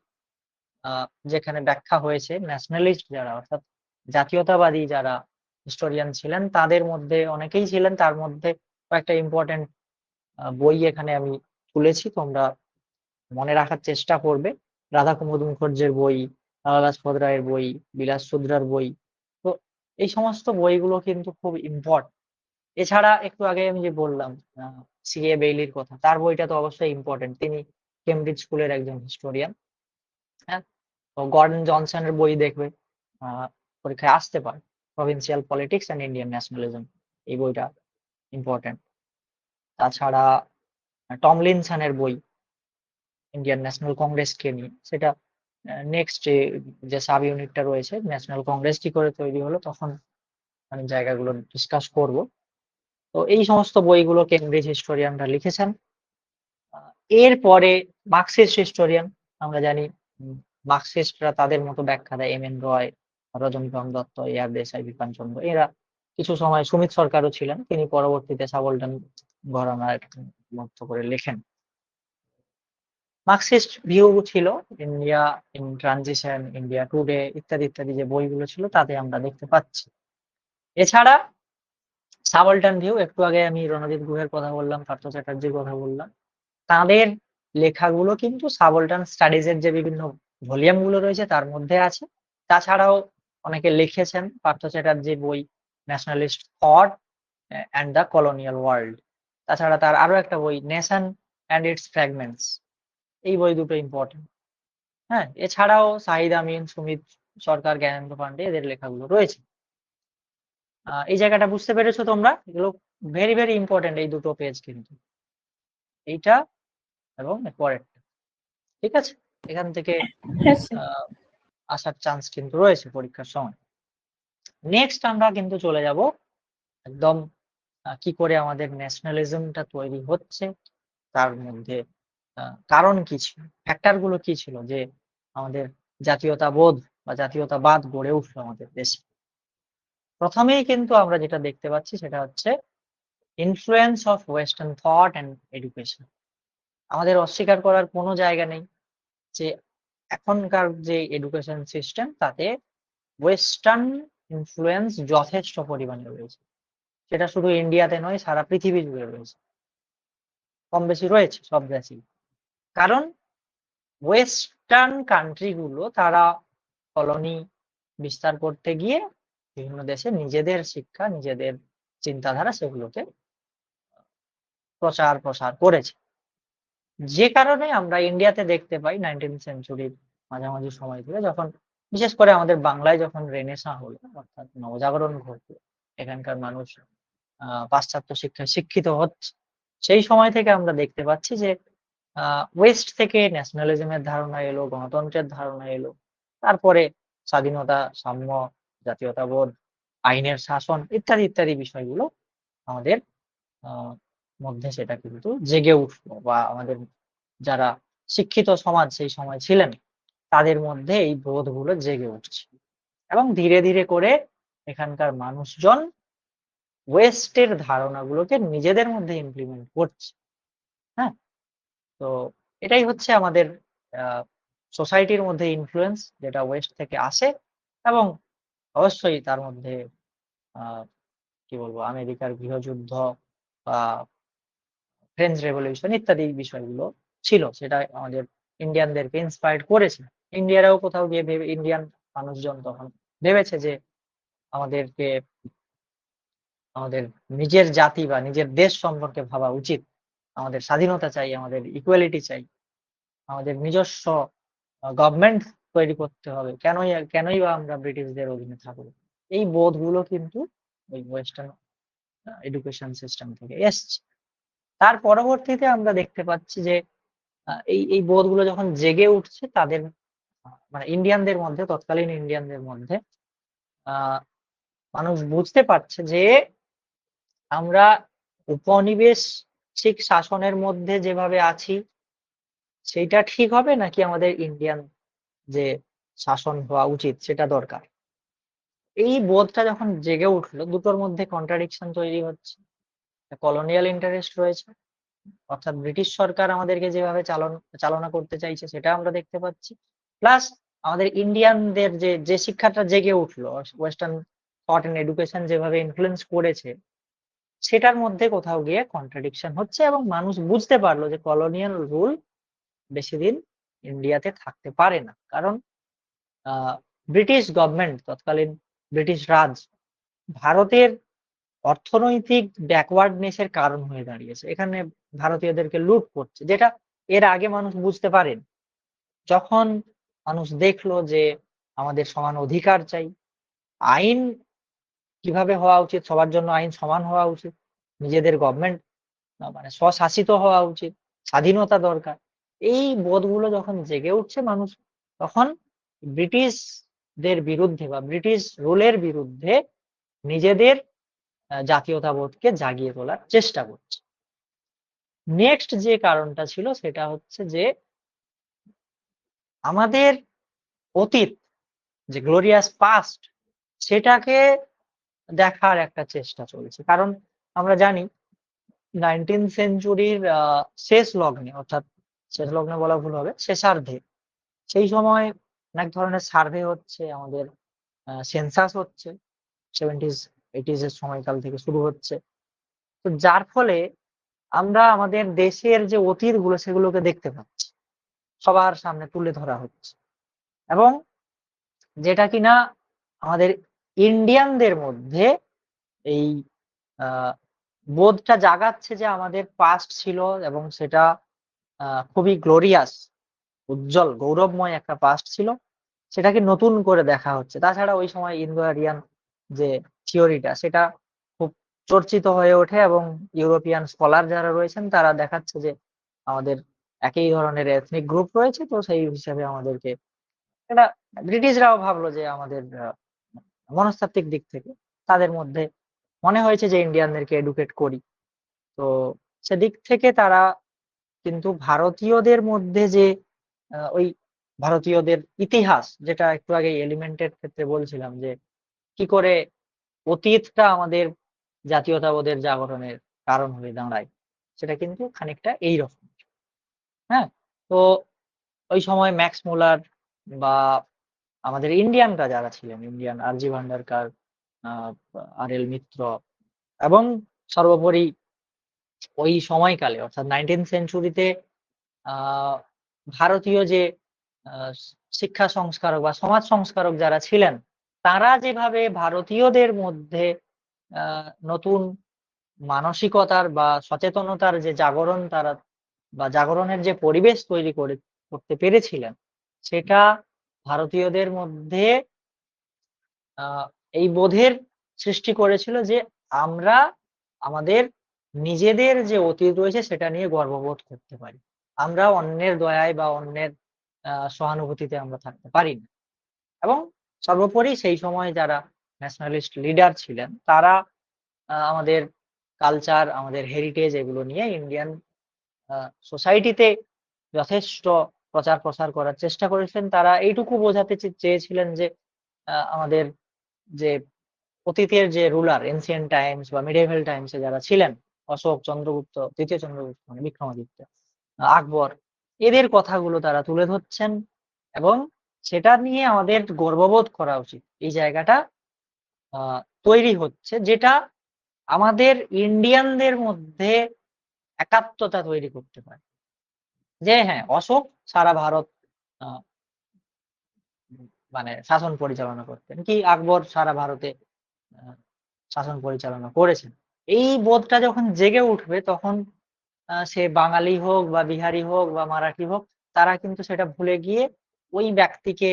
আ যেখানে ব্যাখ্যা হয়েছে ন্যাশনালিস্ট যারা অর্থাৎ জাতীয়তাবাদী যারা হিস্টোরিয়ান ছিলেন তাদের মধ্যে অনেকেই ছিলেন। তার মধ্যে কয়েকটা ইম্পোর্টেন্ট বই এখানে আমি তুলেছি। তোমরা মনে রাখার চেষ্টা করবে। রাধাকুমুদ মুখার্জীর বই, লালা লাজপত রায়ের বই, বিলাসচন্দ্রার বই। তো এই সমস্ত বইগুলো কিন্তু খুব ইম্পোর্টেন্ট। এছাড়া একটু আগে আমি যে বললাম আ সি.এ. বেইলির কথা। তার বইটা তো অবশ্যই ইম্পোর্টেন্ট। তিনি কেমব্রিজ স্কুলের একজন হিস্টোরিয়ান। হ্যাঁ? তো গর্ডন জনসনের বই দেখবে। আ পরীক্ষায় আসতে পারে। 'Provincial politics and Indian nationalism' এই বইটা ইম্পোর্টেন্ট। তাছাড়া টমলিনসনের বই ইন্ডিয়ান ন্যাশনাল কংগ্রেসকে নিয়ে সেটা নেক্সট যে সাব ইউনিটটা রয়েছে ন্যাশনাল কংগ্রেস কি করে তৈরি হলো তখন আমি জায়গাগুলো ডিসকাস করব। তো এই সমস্ত বইগুলো কেমব্রিজ হিস্টোরিয়ানরা লিখেছেন। আ এরপরে মার্কসিস্ট হিস্টোরিয়ান আমরা জানি মার্কসিস্টরা তাদের মতো ব্যাখ্যা দেয়। এম.এন. রয়, রজনীকান্ত দত্ত, এ.আর. দেশাই, বিপিন চন্দ্র এরা কিছু সময় সুমিত সরকারও ছিলেন। তিনি পরবর্তীতে সাবলটান ঘরানার মধ্য করে লেখেন। মার্কসিস্ট ভিউ ছিল India in transition, India today ইত্যাদি, ইত্যাদি যে বইগুলো ছিল তাতে আমরা দেখতে পাচ্ছি। এছাড়া সাবলটান ভিউ একটু আগে আমি রণজিৎ গুহের কথা বললাম, পার্থ চ্যাটার্জির কথা বললাম। তাদের লেখাগুলো কিন্তু সাবলটান স্টাডিজ এর যে বিভিন্ন ভলিউম গুলো রয়েছে তার মধ্যে আছে। তাছাড়াও অনেকে লিখেছেন পার্থ চ্যাটার্জির বই 'nationalist thought and the colonial world'. তাছাড়া তার আরো একটা বই 'নেশন অ্যান্ড ইটস ফ্র্যাগমেন্টস' এই বই দুটো ইম্পোর্টেন্ট। হ্যাঁ? এছাড়াও সাহিদ আমিন, সুমিত সরকার, জ্ঞানেন্দ্র পান্ডে এদের লেখাগুলো রয়েছে। এই জায়গাটা বুঝতে পেরেছো তোমরা? এগুলো ভেরি, ভেরি ইম্পোর্টেন্ট এই দুটো পেজ কিন্তু। এইটা এবং এর পরেরটা। ঠিক আছে? এখান থেকে হ্যাঁ স্যার। আ আসার চান্স কিন্তু রয়েছে পরীক্ষার সময়। নেক্সট আমরা কিন্তু চলে যাব একদম কি করে আমাদের ন্যাশনালিজমটা তৈরি হচ্ছে, তার মধ্যে আ কারণ কি ছিল? ফ্যাক্টর গুলো কি ছিল যে আমাদের জাতীয়তাবোধ বা জাতীয়তাবাদ গড়ে উঠলো আমাদের দেশে। প্রথমেই কিন্তু আমরা যেটা দেখতে পাচ্ছি সেটা হচ্ছে influence of western thought and education. আমাদের অস্বীকার করার কোনো জায়গা নেই যে এখনকার যে এডুকেশন সিস্টেম তাতে ওয়েস্টার্ন ইনফ্লুয়েন্স যথেষ্ট পরিমাণে রয়েছে। সেটা শুধু ইন্ডিয়াতে নয় সারা পৃথিবী জুড়ে রয়েছে। কম বেশি রয়েছে সব দেশেই। কারণ ওয়েস্টার্ন কান্ট্রি গুলো তারা কলোনি বিস্তার করতে গিয়ে বিভিন্ন দেশে নিজেদের শিক্ষা, নিজেদের চিন্তাধারা সেগুলোকে প্রসার করেছে। যে কারণে আমরা ইন্ডিয়াতে দেখতে পাই 19th সেঞ্চুরির মাঝামাঝি সময় থেকে যখন বিশেষ করে আমাদের বাংলায় যখন রেনেসাঁ হলো অর্থাৎ নবজাগরণ ঘটলো, এখানকার মানুষ পাশ্চাত্য শিক্ষায় শিক্ষিত হচ্ছে। সেই সময় থেকে আমরা দেখতে পাচ্ছি যে ওয়েস্ট থেকে ন্যাশনালিজম এর ধারণা এলো, গণতন্ত্রের ধারণা এলো। তারপরে স্বাধীনতা, সাম্য, জাতীয়তাবোধ, আইনের শাসন ইত্যাদি, ইত্যাদি বিষয়গুলো আমাদের আ মধ্যে সেটা কিন্তু জেগে উঠলো বা আমাদের যারা শিক্ষিত সমাজ সেই সময় ছিলেন, তাদের মধ্যে এই বোধগুলো জেগে উঠছে। এবং ধীরে, ধীরে করে এখানকার মানুষজন ওয়েস্টের ধারণাগুলোকে নিজেদের মধ্যে ইমপ্লিমেন্ট করছে। হ্যাঁ? তো এটাই হচ্ছে আমাদের আ সোসাইটির মধ্যে ইনফ্লুয়েন্স যেটা ওয়েস্ট থেকে আসে এবং অবশ্যই তার মধ্যে আ কি বলবো আমেরিকার গৃহযুদ্ধ বা ফ্রেঞ্চ রেভলিউশন ইত্যাদি বিষয়গুলো ছিল, সেটা আমাদের ইন্ডিয়ানদেরকে ইন্সপায়ার্ড করেছে। ইন্ডিয়ারাও কোথাও গিয়ে ইন্ডিয়ান মানুষজন তখন ভেবেছে যে আমাদেরকে আমাদের নিজের জাতি বা নিজের দেশ সম্পর্কে ভাবা উচিত। আমাদের স্বাধীনতা চাই, আমাদের ইকুয়ালিটি চাই, আমাদের নিজস্ব গভর্নমেন্ট তৈরি করতে হবে। কেনই বা আমরা ব্রিটিশদের অধীনে থাকবো? এই বোধগুলো কিন্তু ওই ওয়েস্টার্ন এডুকেশন সিস্টেম থেকে এসছে। তার পরবর্তীতে আমরা দেখতে পাচ্ছি যে এই বোধগুলো যখন জেগে উঠছে তাদের মানে ইন্ডিয়ানদের মধ্যে, তৎকালীন ইন্ডিয়ানদের মধ্যে আ মানুষ বুঝতে পারছে যে আমরা উপনিবেশিক শাসনের মধ্যে যেভাবে আছি সেইটা ঠিক হবে, নাকি আমাদের ইন্ডিয়ান যে শাসন হওয়া উচিত সেটা দরকার। এই বোধটা যখন জেগে উঠলো, দুটোর মধ্যে কন্ট্রাডিকশন তৈরি হচ্ছে। কলোনিয়াল ইন্টারেস্ট রয়েছে, অর্থাৎ ব্রিটিশ সরকার আমাদেরকে যেভাবে চালনা করতে চাইছে সেটা আমরা দেখতে পাচ্ছি। প্লাস আমাদের ইন্ডিয়ানদের যে শিক্ষাটা জেগে উঠলো, ওয়েস্টার্ন থট এন্ড এডুকেশন যেভাবে ইনফ্লুয়েন্স করেছে, সেটার মধ্যে কোথাও গিয়ে কন্ট্রাডিকশন হচ্ছে এবং মানুষ বুঝতে পারলো যে কলোনিয়াল রুল বেশিদিন ইন্ডিয়াতে থাকতে পারে না। কারণ আ ব্রিটিশ গভর্নমেন্ট, তৎকালীন ব্রিটিশ রাজ ভারতের অর্থনৈতিক ব্যাকওয়ার্ডনেস এর কারণ হয়ে দাঁড়িয়েছে। এখানে ভারতীয়দেরকে লুট করছে, যেটা এর আগে মানুষ বুঝতে পারেনি। যখন মানুষ দেখলো যে আমাদের সমান অধিকার চাই, আইন কিভাবে হওয়া উচিত, সবার জন্য আইন সমান হওয়া উচিত, নিজেদের গভর্নমেন্ট মানে স্বশাসিত হওয়া উচিত, স্বাধীনতা দরকার। এই বোধগুলো যখন জেগে উঠছে মানুষ তখন ব্রিটিশদের বিরুদ্ধে বা ব্রিটিশ রুলের বিরুদ্ধে নিজেদের জাতীয়তাবোধকে জাগিয়ে তোলার চেষ্টা করছে। নেক্সট যে কারণটা ছিল সেটা হচ্ছে যে আমাদের অতীত, যে গ্লোরিয়াস পাস্ট, সেটাকে দেখার একটা চেষ্টা চলছে। কারণ আমরা জানি 19th সেঞ্চুরির শেষ লগ্নে, অর্থাৎ শেষ লগ্নে বলা ভুল হবে, শেষার্ধে সেই সময় অনেক ধরনের সার্ভে হচ্ছে, আমাদের সেন্সাস হচ্ছে 70s 80s এর সময়কাল থেকে শুরু হচ্ছে। তো যার ফলে আমরা আমাদের দেশের যে অতীতগুলো সেগুলোকে দেখতে পাচ্ছি। সবার সামনে তুলে ধরা হচ্ছে। এবং যেটা কিনা আমাদের ইন্ডিয়ানদের মধ্যে এই আ বোধটা জাগাচ্ছে যে আমাদের পাস্ট ছিল এবং সেটা খুবই গ্লোরিয়াস, উজ্জ্বল, গৌরবময় একটা পাস্ট ছিল। সেটাকে নতুন করে দেখা হচ্ছে। তাছাড়া ওই সময় ইন্দো আরিয়ান যে থিওরিটা সেটা খুব চর্চিত হয়ে ওঠে এবং ইউরোপিয়ান স্কলার যারা রয়েছেন তারা দেখাচ্ছে যে আমাদের একই ধরনের এথনিক গ্রুপ রয়েছে। তো সেই হিসাবে আমাদেরকে এটা ব্রিটিশরাও ভাবলো যে আমাদের মনস্তাত্ত্বিক দিক থেকে তাদের মধ্যে মনে হয়েছে যে ইন্ডিয়ানদেরকে এডুকেট করি। তো সেদিক থেকে তারা কিন্তু ভারতীয়দের মধ্যে যে ওই ভারতীয়দের ইতিহাস, যেটা একটু আগে এলিমেন্টের ক্ষেত্রে বলছিলাম যে কি করে অতীতটা আমাদের জাতীয়তাবোধের জাগরণের কারণ হয়ে দাঁড়ায়, সেটা কিন্তু খানিকটা এইরকম। হ্যাঁ? তো ওই সময় ম্যাক্স মুলার বা আমাদের ইন্ডিয়ানরা যারা ছিলেন, ইন্ডিয়ান আর.জি. ভান্ডারকর, আ আর.এল. মিত্র এবং সর্বোপরি ওই সময়কালে অর্থাৎ 19th সেঞ্চুরিতে আ ভারতীয় যে আ শিক্ষা সংস্কারক বা সমাজ সংস্কারক যারা ছিলেন, তারা যেভাবে ভারতীয়দের মধ্যে আ নতুন মানসিকতার বা সচেতনতার যে জাগরণ তারা বা জাগরণের যে পরিবেশ তৈরি করতে পেরেছিলেন, সেটা ভারতীয়দের মধ্যে আ এই বোধের সৃষ্টি করেছিল যে আমরা আমাদের নিজেদের যে অতীত রয়েছে সেটা নিয়ে গর্ববোধ করতে পারি। আমরা অন্যের দয়ায় বা অন্যের সহানুভূতিতে আমরা থাকতে পারি না। এবং সর্বোপরি সেই সময় যারা ন্যাশনালিস্ট লিডার ছিলেন তারা আমাদের কালচার, আমাদের হেরিটেজ এগুলো নিয়ে ইন্ডিয়ান আ সোসাইটিতে যথেষ্ট প্রচার প্রসার করার চেষ্টা করেছিলেন। তারা এইটুকু বোঝাতে চেয়েছিলেন যে আমাদের যে অতীতের যে রুলার এনসিয়েন্ট টাইমস বা মিডিয়েভাল টাইমস এ যারা ছিলেন, অশোক, চন্দ্রগুপ্ত, ৩য় চন্দ্রগুপ্ত মানে বিক্রমাদিত্য, আকবর, এদের কথাগুলো তারা তুলে ধরছেন এবং সেটা নিয়ে আমাদের গর্ববোধ করা উচিত। এই জায়গাটা আ তৈরি হচ্ছে, যেটা আমাদের ইন্ডিয়ানদের মধ্যে একাত্মতা তৈরি করতে পারে। যে হ্যাঁ, অশোক সারা ভারত আহ, মানে শাসন পরিচালনা করতেন, কি আকবর সারা ভারতে আহ, শাসন পরিচালনা করেছেন। এই বোধটা যখন জেগে উঠবে তখন সে বাঙালি হোক বা বিহারি হোক বা মারাঠি হোক, তারা কিন্তু সেটা ভুলে গিয়ে ওই ব্যক্তিকে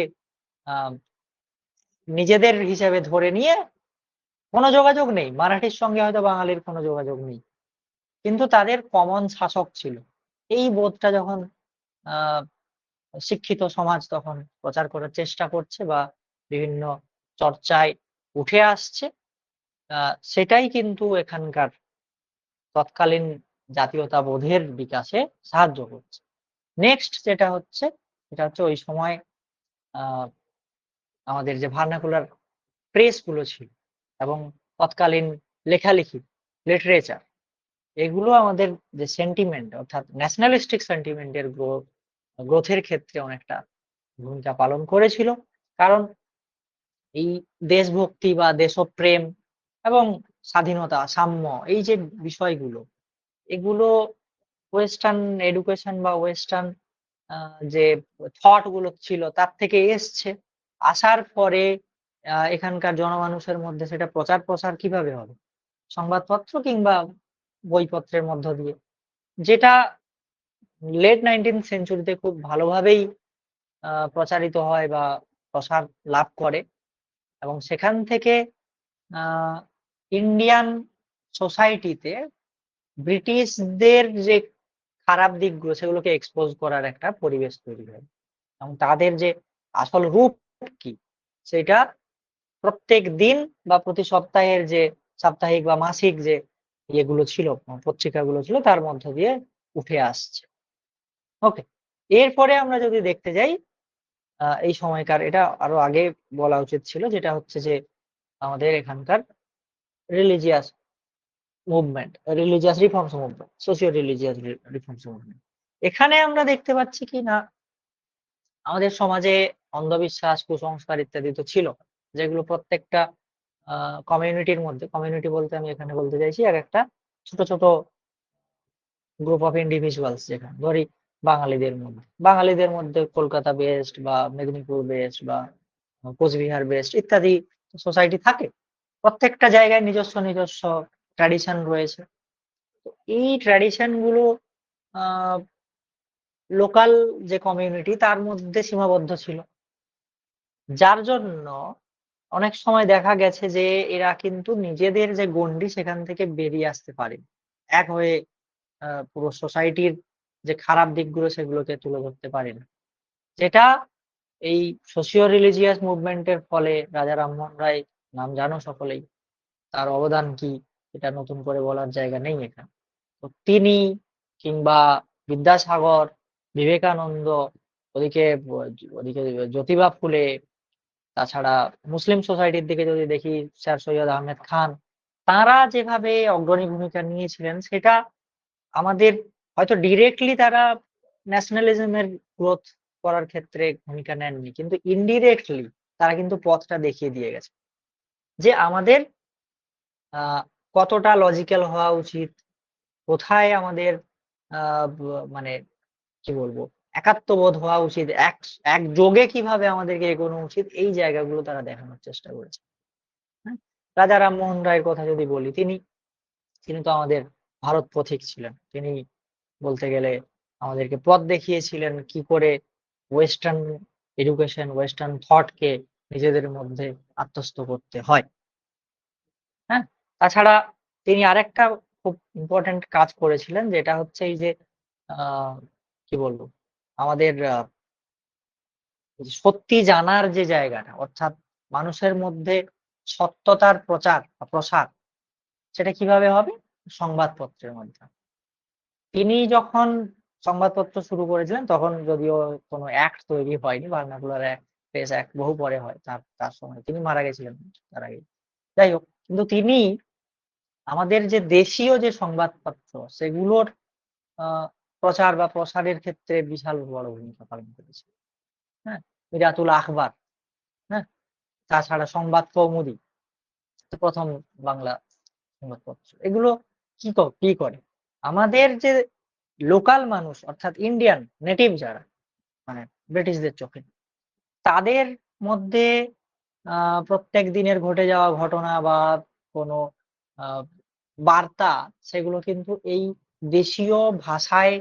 আহ নিজেদের হিসেবে ধরে নিয়ে, কোনো যোগাযোগ নেই মারাঠির সঙ্গে, হয়তো বাঙালির কোনো যোগাযোগ নেই, কিন্তু তাদের কমন শাসক ছিল। এই বোধটা যখন আহ শিক্ষিত সমাজ তখন প্রচার করার চেষ্টা করছে বা বিভিন্ন চর্চায় উঠে আসছে, সেটাই কিন্তু এখানকার তৎকালীন জাতীয়তাবোধের বিকাশে সাহায্য করছে। নেক্সট যেটা হচ্ছে, সেটা হচ্ছে ওই সময় আহ আমাদের যে ভার্নাকুলার প্রেস গুলো ছিল এবং তৎকালীন লেখালেখি, লিটারেচার, এগুলো আমাদের যে সেন্টিমেন্ট, অর্থাৎ ন্যাশনালিস্টিক সেন্টিমেন্টের গ্রোথের ক্ষেত্রে অনেকটা ভূমিকা পালন করেছিল। কারণ এই দেশভক্তি বা দেশপ্রেম এবং স্বাধীনতা, সাম্য, এই যে বিষয়গুলো, এগুলো ওয়েস্টার্ন এডুকেশন বা ওয়েস্টার্ন যে থট গুলো ছিল তার থেকে এসছে। আসার পরে এখানকার জনমানুষের মধ্যে সেটা প্রচার প্রসার কিভাবে হবে? সংবাদপত্র কিংবা বইপত্রের মধ্য দিয়ে, যেটা লেট 19th সেঞ্চুরিতে খুব ভালোভাবেই প্রচারিত হয় বা প্রসার লাভ করে। এবং সেখান থেকে আহ ইন্ডিয়ান সোসাইটিতে ব্রিটিশদের যে খারাপ দিকগুলো সেগুলোকে এক্সপোজ করার একটা পরিবেশ তৈরি হয় এবং তাদের যে আসল রূপ কি সেটা প্রত্যেক দিন বা প্রতি সপ্তাহের যে সাপ্তাহিক বা মাসিক যে ইয়েগুলো ছিল, পত্রিকাগুলো ছিল, তার মধ্য দিয়ে উঠে আসছে। ওকে, এরপরে আমরা যদি দেখতে যাই এই সময়কার, এটা আরো আগে বলা উচিত ছিল, যেটা হচ্ছে যে আমাদের এখানকার religious movement, religious reforms movement, socio religious reforms movement. এখানে আমরা দেখতে পাচ্ছি কি না, আমাদের সমাজে অন্ধবিশ্বাস, কুসংস্কার ইত্যাদি তো ছিল, যেগুলো প্রত্যেকটা কমিউনিটির মধ্যে, কমিউনিটি বলতে আমি এখানে বলতে চাইছি এক একটা ছোট ছোট গ্রুপ অফ ইন্ডিভিজুয়ালস, যেখানে ধরি বাঙালিদের মধ্যে কলকাতা বেসড বা মেদিনীপুর বেসড বা কোচবিহার বেসড ইত্যাদি সোসাইটি থাকে। প্রত্যেকটা জায়গায় নিজস্ব নিজস্ব ট্র্যাডিশন রয়েছে। তো এই ট্র্যাডিশন গুলো লোকাল যে কমিউনিটি তার মধ্যে সীমাবদ্ধ ছিল, যার জন্য অনেক সময় দেখা গেছে যে এরা কিন্তু নিজেদের যে গণ্ডি সেখান থেকে বেরিয়ে আসতে পারে, এক হয়ে পুরো সোসাইটির যে খারাপ দিকগুলো সেগুলোকে তুলে ধরতে পারে না। যেটা এই সোশিও রিলিজিয়াস মুভমেন্টের ফলে রাজা রামমোহন রায়, নাম জানো সকলেই, তার অবদান কি এটা নতুন করে বলার জায়গা নেই এখানে। তো তিনি কিংবা বিদ্যাসাগর, বিবেকানন্দ, ওদিকে ওদিকে জ্যোতিবা ফুলে, তাছাড়া মুসলিম সোসাইটির দিকে যদি দেখি স্যার সৈয়দ আহমেদ খান, তারা যেভাবে অগ্রণী ভূমিকা নিয়েছিলেন সেটা আমাদের হয়তো ডিরেক্টলি তারা ন্যাশনালিজমের গ্রোথ করার ক্ষেত্রে ভূমিকা নেননি, কিন্তু ইনডিরেক্টলি তারা কিন্তু পথটা দেখিয়ে দিয়ে গেছে যে আমাদের আহ কতটা লজিক্যাল হওয়া উচিত, কোথায় আমাদের মানে কি বলবো একাত্মবোধ হওয়া উচিত, একযোগে কিভাবে আমাদেরকে এগোনো উচিত, এই জায়গাগুলো তারা দেখানোর চেষ্টা করেছে। হ্যাঁ, রাজা রামমোহন রায়ের কথা যদি বলি, তিনি তিনি তো আমাদের ভারত পথিক ছিলেন। তিনি বলতে গেলে আমাদেরকে পথ দেখিয়েছিলেন কি করে ওয়েস্টার্ন এডুকেশন, ওয়েস্টার্ন থটকে নিজেদের মধ্যে আত্মস্থ করতে হয়। হ্যাঁ, তাছাড়া তিনি আরেকটা খুব ইম্পর্টেন্ট কাজ করেছিলেন, যেটা হচ্ছে এই যে আহ কি বলবো আমাদের সত্যি জানার যে জায়গাটা, অর্থাৎ মানুষের মধ্যে সত্যতার প্রচার বা প্রসার, সেটা কিভাবে হবে? সংবাদপত্রের মাধ্যমে। তিনি যখন সংবাদপত্র শুরু করেছিলেন তখন যদিও কোনো অ্যাক্ট তৈরি হয়নি, ভার্নাকুলার অ্যাক্ট, প্রেস অ্যাক্ট বহু পরে হয়, তার তার সময় তিনি মারা গেছিলেন তার আগে। যাই হোক, কিন্তু তিনি আমাদের যে দেশীয় যে সংবাদপত্র সেগুলোর আহ প্রচার বা প্রসারের ক্ষেত্রে বিশাল বড় ভূমিকা পালন করেছে। হ্যাঁ, মিরাতুল আখবার, হ্যাঁ, তাছাড়া সংবাদ কৌমুদি, প্রথম বাংলা সংবাদপত্র এগুলো কি করে আমাদের যে লোকাল মানুষ অর্থাৎ ইন্ডিয়ান নেটিভ যারা মানে ব্রিটিশদের চোখে তাদের মধ্যে প্রত্যেক দিনের ঘটে যাওয়া ঘটনা বা কোনো আ বার্তা সেগুলো কিন্তু এই দেশীয় ভাষায়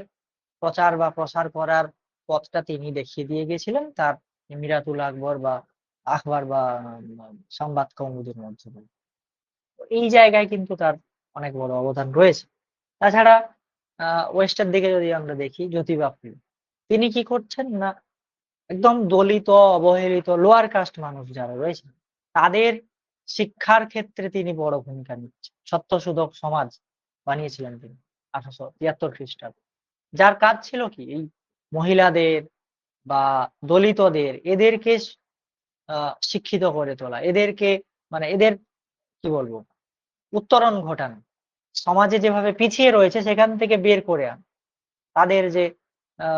প্রচার বা প্রসার করার পথটা তিনি দেখিয়ে দিয়ে গেছিলেন তার মিরাতুল আকবর বা আখবার বা সংবাদ কৌমুদীর মাধ্যমে। এই জায়গায় কিন্তু তার অনেক বড় অবদান রয়েছে। তাছাড়া ওয়েস্টের দিকে যদি আমরা দেখি জ্যোতিবা ফুলে, তিনি কি করছেন না একদম দলিত, অবহেলিত লোয়ার কাস্ট মানুষ যারা রয়েছে, তাদের শিক্ষার ক্ষেত্রে তিনি বড় ভূমিকা নিচ্ছেন। সত্যশোধক সমাজ বানিয়েছিলেন তিনি ১৮৭৩ খ্রিস্টাব্দে। যার কাজ ছিল কি? এই মহিলাদের বা দলিতদের এদেরকে আ শিক্ষিত করে তোলা। এদেরকে মানে এদের কি বলবো? উত্তরণ ঘটানো। সমাজে যেভাবে পিছিয়ে রয়েছে সেখান থেকে বের করে আনা। তাদের যে আ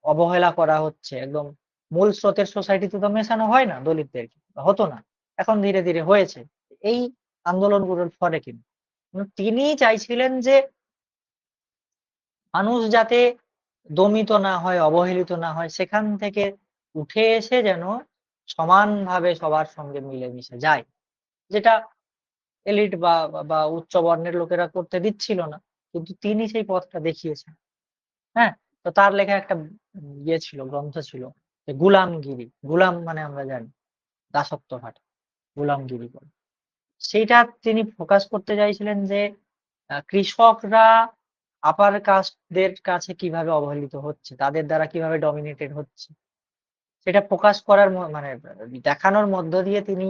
অবহেলা করা হচ্ছে একদম মূল স্রোতের সোসাইটিতে তো মেশানো হয় না দলিতদেরকে, হতো না। এখন ধীরে, ধীরে হয়েছে। এই আন্দোলনগুলোর ফলে কিন্তু তিনি চাইছিলেন যে মানুষ যাতে দমিত না হয়, অবহেলিত না হয় সেখান থেকে উঠে এসে যেন সমানভাবে সবার সঙ্গে মিলেমিশে যায়। যেটা এলিট বা উচ্চ বর্ণের লোকেরা করতে দিচ্ছিল না। কিন্তু তিনি সেই পথটা দেখিয়েছেন। হ্যাঁ? তো তার লেখা একটা ছিল, গ্রন্থ ছিল যে গুলামগিরি। গুলাম মানে আমরা জানি দাসত্ব খাটা, গুলামগিরি বলে। সেইটা তিনি ফোকাস করতে চাইছিলেন যে কৃষকরা আপার কাস্ট দের কাছে কিভাবে অবহেলিত হচ্ছে, তাদের দ্বারা কিভাবে ডমিনেটেড হচ্ছে। সেটা ফোকাস করার মানে দেখানোর মধ্য দিয়ে তিনি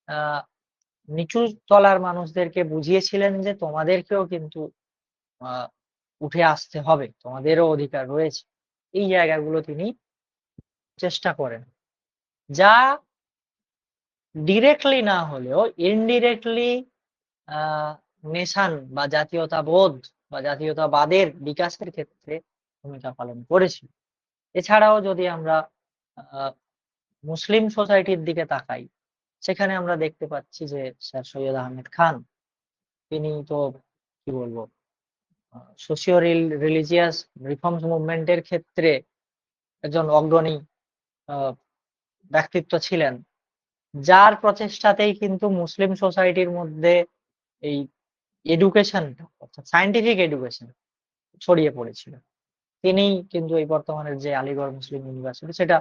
আ নিচু তলার মানুষদেরকে বুঝিয়েছিলেন যে তোমাদেরকেও কিন্তু আ উঠে আসতে হবে। তোমাদেরও অধিকার রয়েছে। এই জায়গাগুলো তিনি চেষ্টা করেন। যা ডিরেক্টলি না হলেও ইনডিরেক্টলি আ নেশন বা জাতীয়তাবোধ বা জাতীয়তাবাদের বিকাশের ক্ষেত্রে ভূমিকা পালন করেছিল। এছাড়াও যদি আমরা আ মুসলিম সোসাইটির দিকে তাকাই, সেখানে আমরা দেখতে পাচ্ছি যে স্যার সৈয়দ আহমেদ খান তিনি তো কি বলবো সোশিও রিলিজিয়াস রিফর্মস মুভমেন্ট এর ক্ষেত্রে একজন অগ্রণী আ ব্যক্তিত্ব ছিলেন। যার প্রচেষ্টাতেই কিন্তু মুসলিম সোসাইটির মধ্যে এই এডুকেশনটা অর্থাৎ সায়েন্টিফিক এডুকেশন ছড়িয়ে পড়েছিল। তিনিই কিন্তু এই বর্তমানের যে আলিগড় মুসলিম ইউনিভার্সিটি সেটা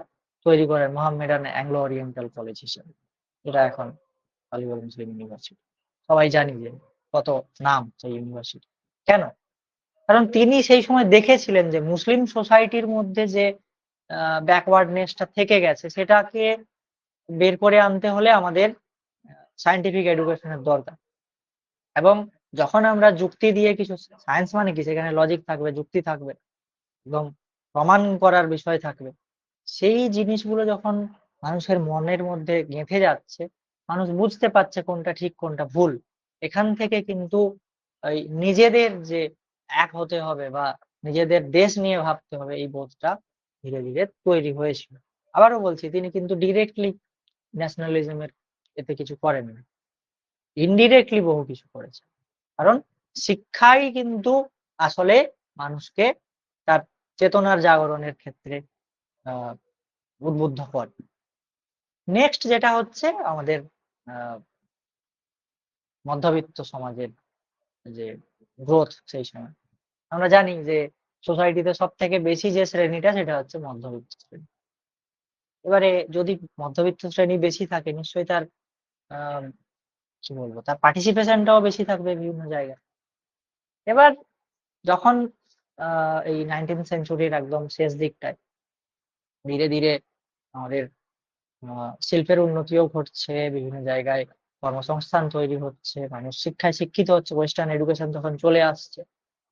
তৈরি করেন মোহামেডান অ্যাংলো ওরিয়েন্টাল কলেজ হিসেবে। যেটা এখন আলিগড় মুসলিম ইউনিভার্সিটি। সবাই জানি যে কত নাম সেই ইউনিভার্সিটি। কেন? কারণ তিনি সেই সময় দেখেছিলেন যে মুসলিম সোসাইটির মধ্যে যে ব্যাকওয়ার্ডনেস টা থেকে গেছে সেটাকে বের করে আনতে হলে আমাদের সায়েন্টিফিক এডুকেশন এর দরকার। এবং যখন আমরা যুক্তি দিয়ে কিছু সায়েন্স মানে কি সেখানে লজিক থাকবে, যুক্তি থাকবে এবং প্রমাণ করার বিষয় থাকবে। সেই জিনিসগুলো যখন মানুষের মনের মধ্যে গেঁথে যাচ্ছে, মানুষ বুঝতে পারছে কোনটা ঠিক কোনটা ভুল। এখান থেকে কিন্তু এই নিজেদের যে এক হতে হবে বা নিজেদের দেশ নিয়ে ভাবতে হবে এই বোধটা ধীরে, ধীরে তৈরি হয়েছিল। আবারও বলছি তিনি কিন্তু ডিরেক্টলি ন্যাশনালিজম এর এতে কিছু করেননি। ইনডিরেক্টলি বহু কিছু করেছেন। কারণ শিক্ষাই কিন্তু আসলে মানুষকে তার চেতনার জাগরণের ক্ষেত্রে আ উদ্বুদ্ধ করে। নেক্সট যেটা হচ্ছে আমাদের আ মধ্যবিত্ত সমাজের যে গ্রোথ সেই সময়। আমরা জানি যে সোসাইটিতে সবথেকে বেশি যে শ্রেণীটা সেটা হচ্ছে মধ্যবিত্ত শ্রেণী। এবারে যদি মধ্যবিত্ত শ্রেণী বেশি থাকে নিশ্চয়ই তার আ কি বলবো তার পার্টিসিপেশন টাও বেশি থাকবে বিভিন্ন জায়গায়। এবার যখন আ এই 19th সেঞ্চুরির একদম শেষ দিকটায় ধীরে, ধীরে আমাদের আ শিল্পের উন্নতিও ঘটছে, বিভিন্ন জায়গায় কর্মসংস্থান তৈরি হচ্ছে, মানুষ শিক্ষায় শিক্ষিত হচ্ছে, ওয়েস্টার্ন এডুকেশন যখন চলে আসছে।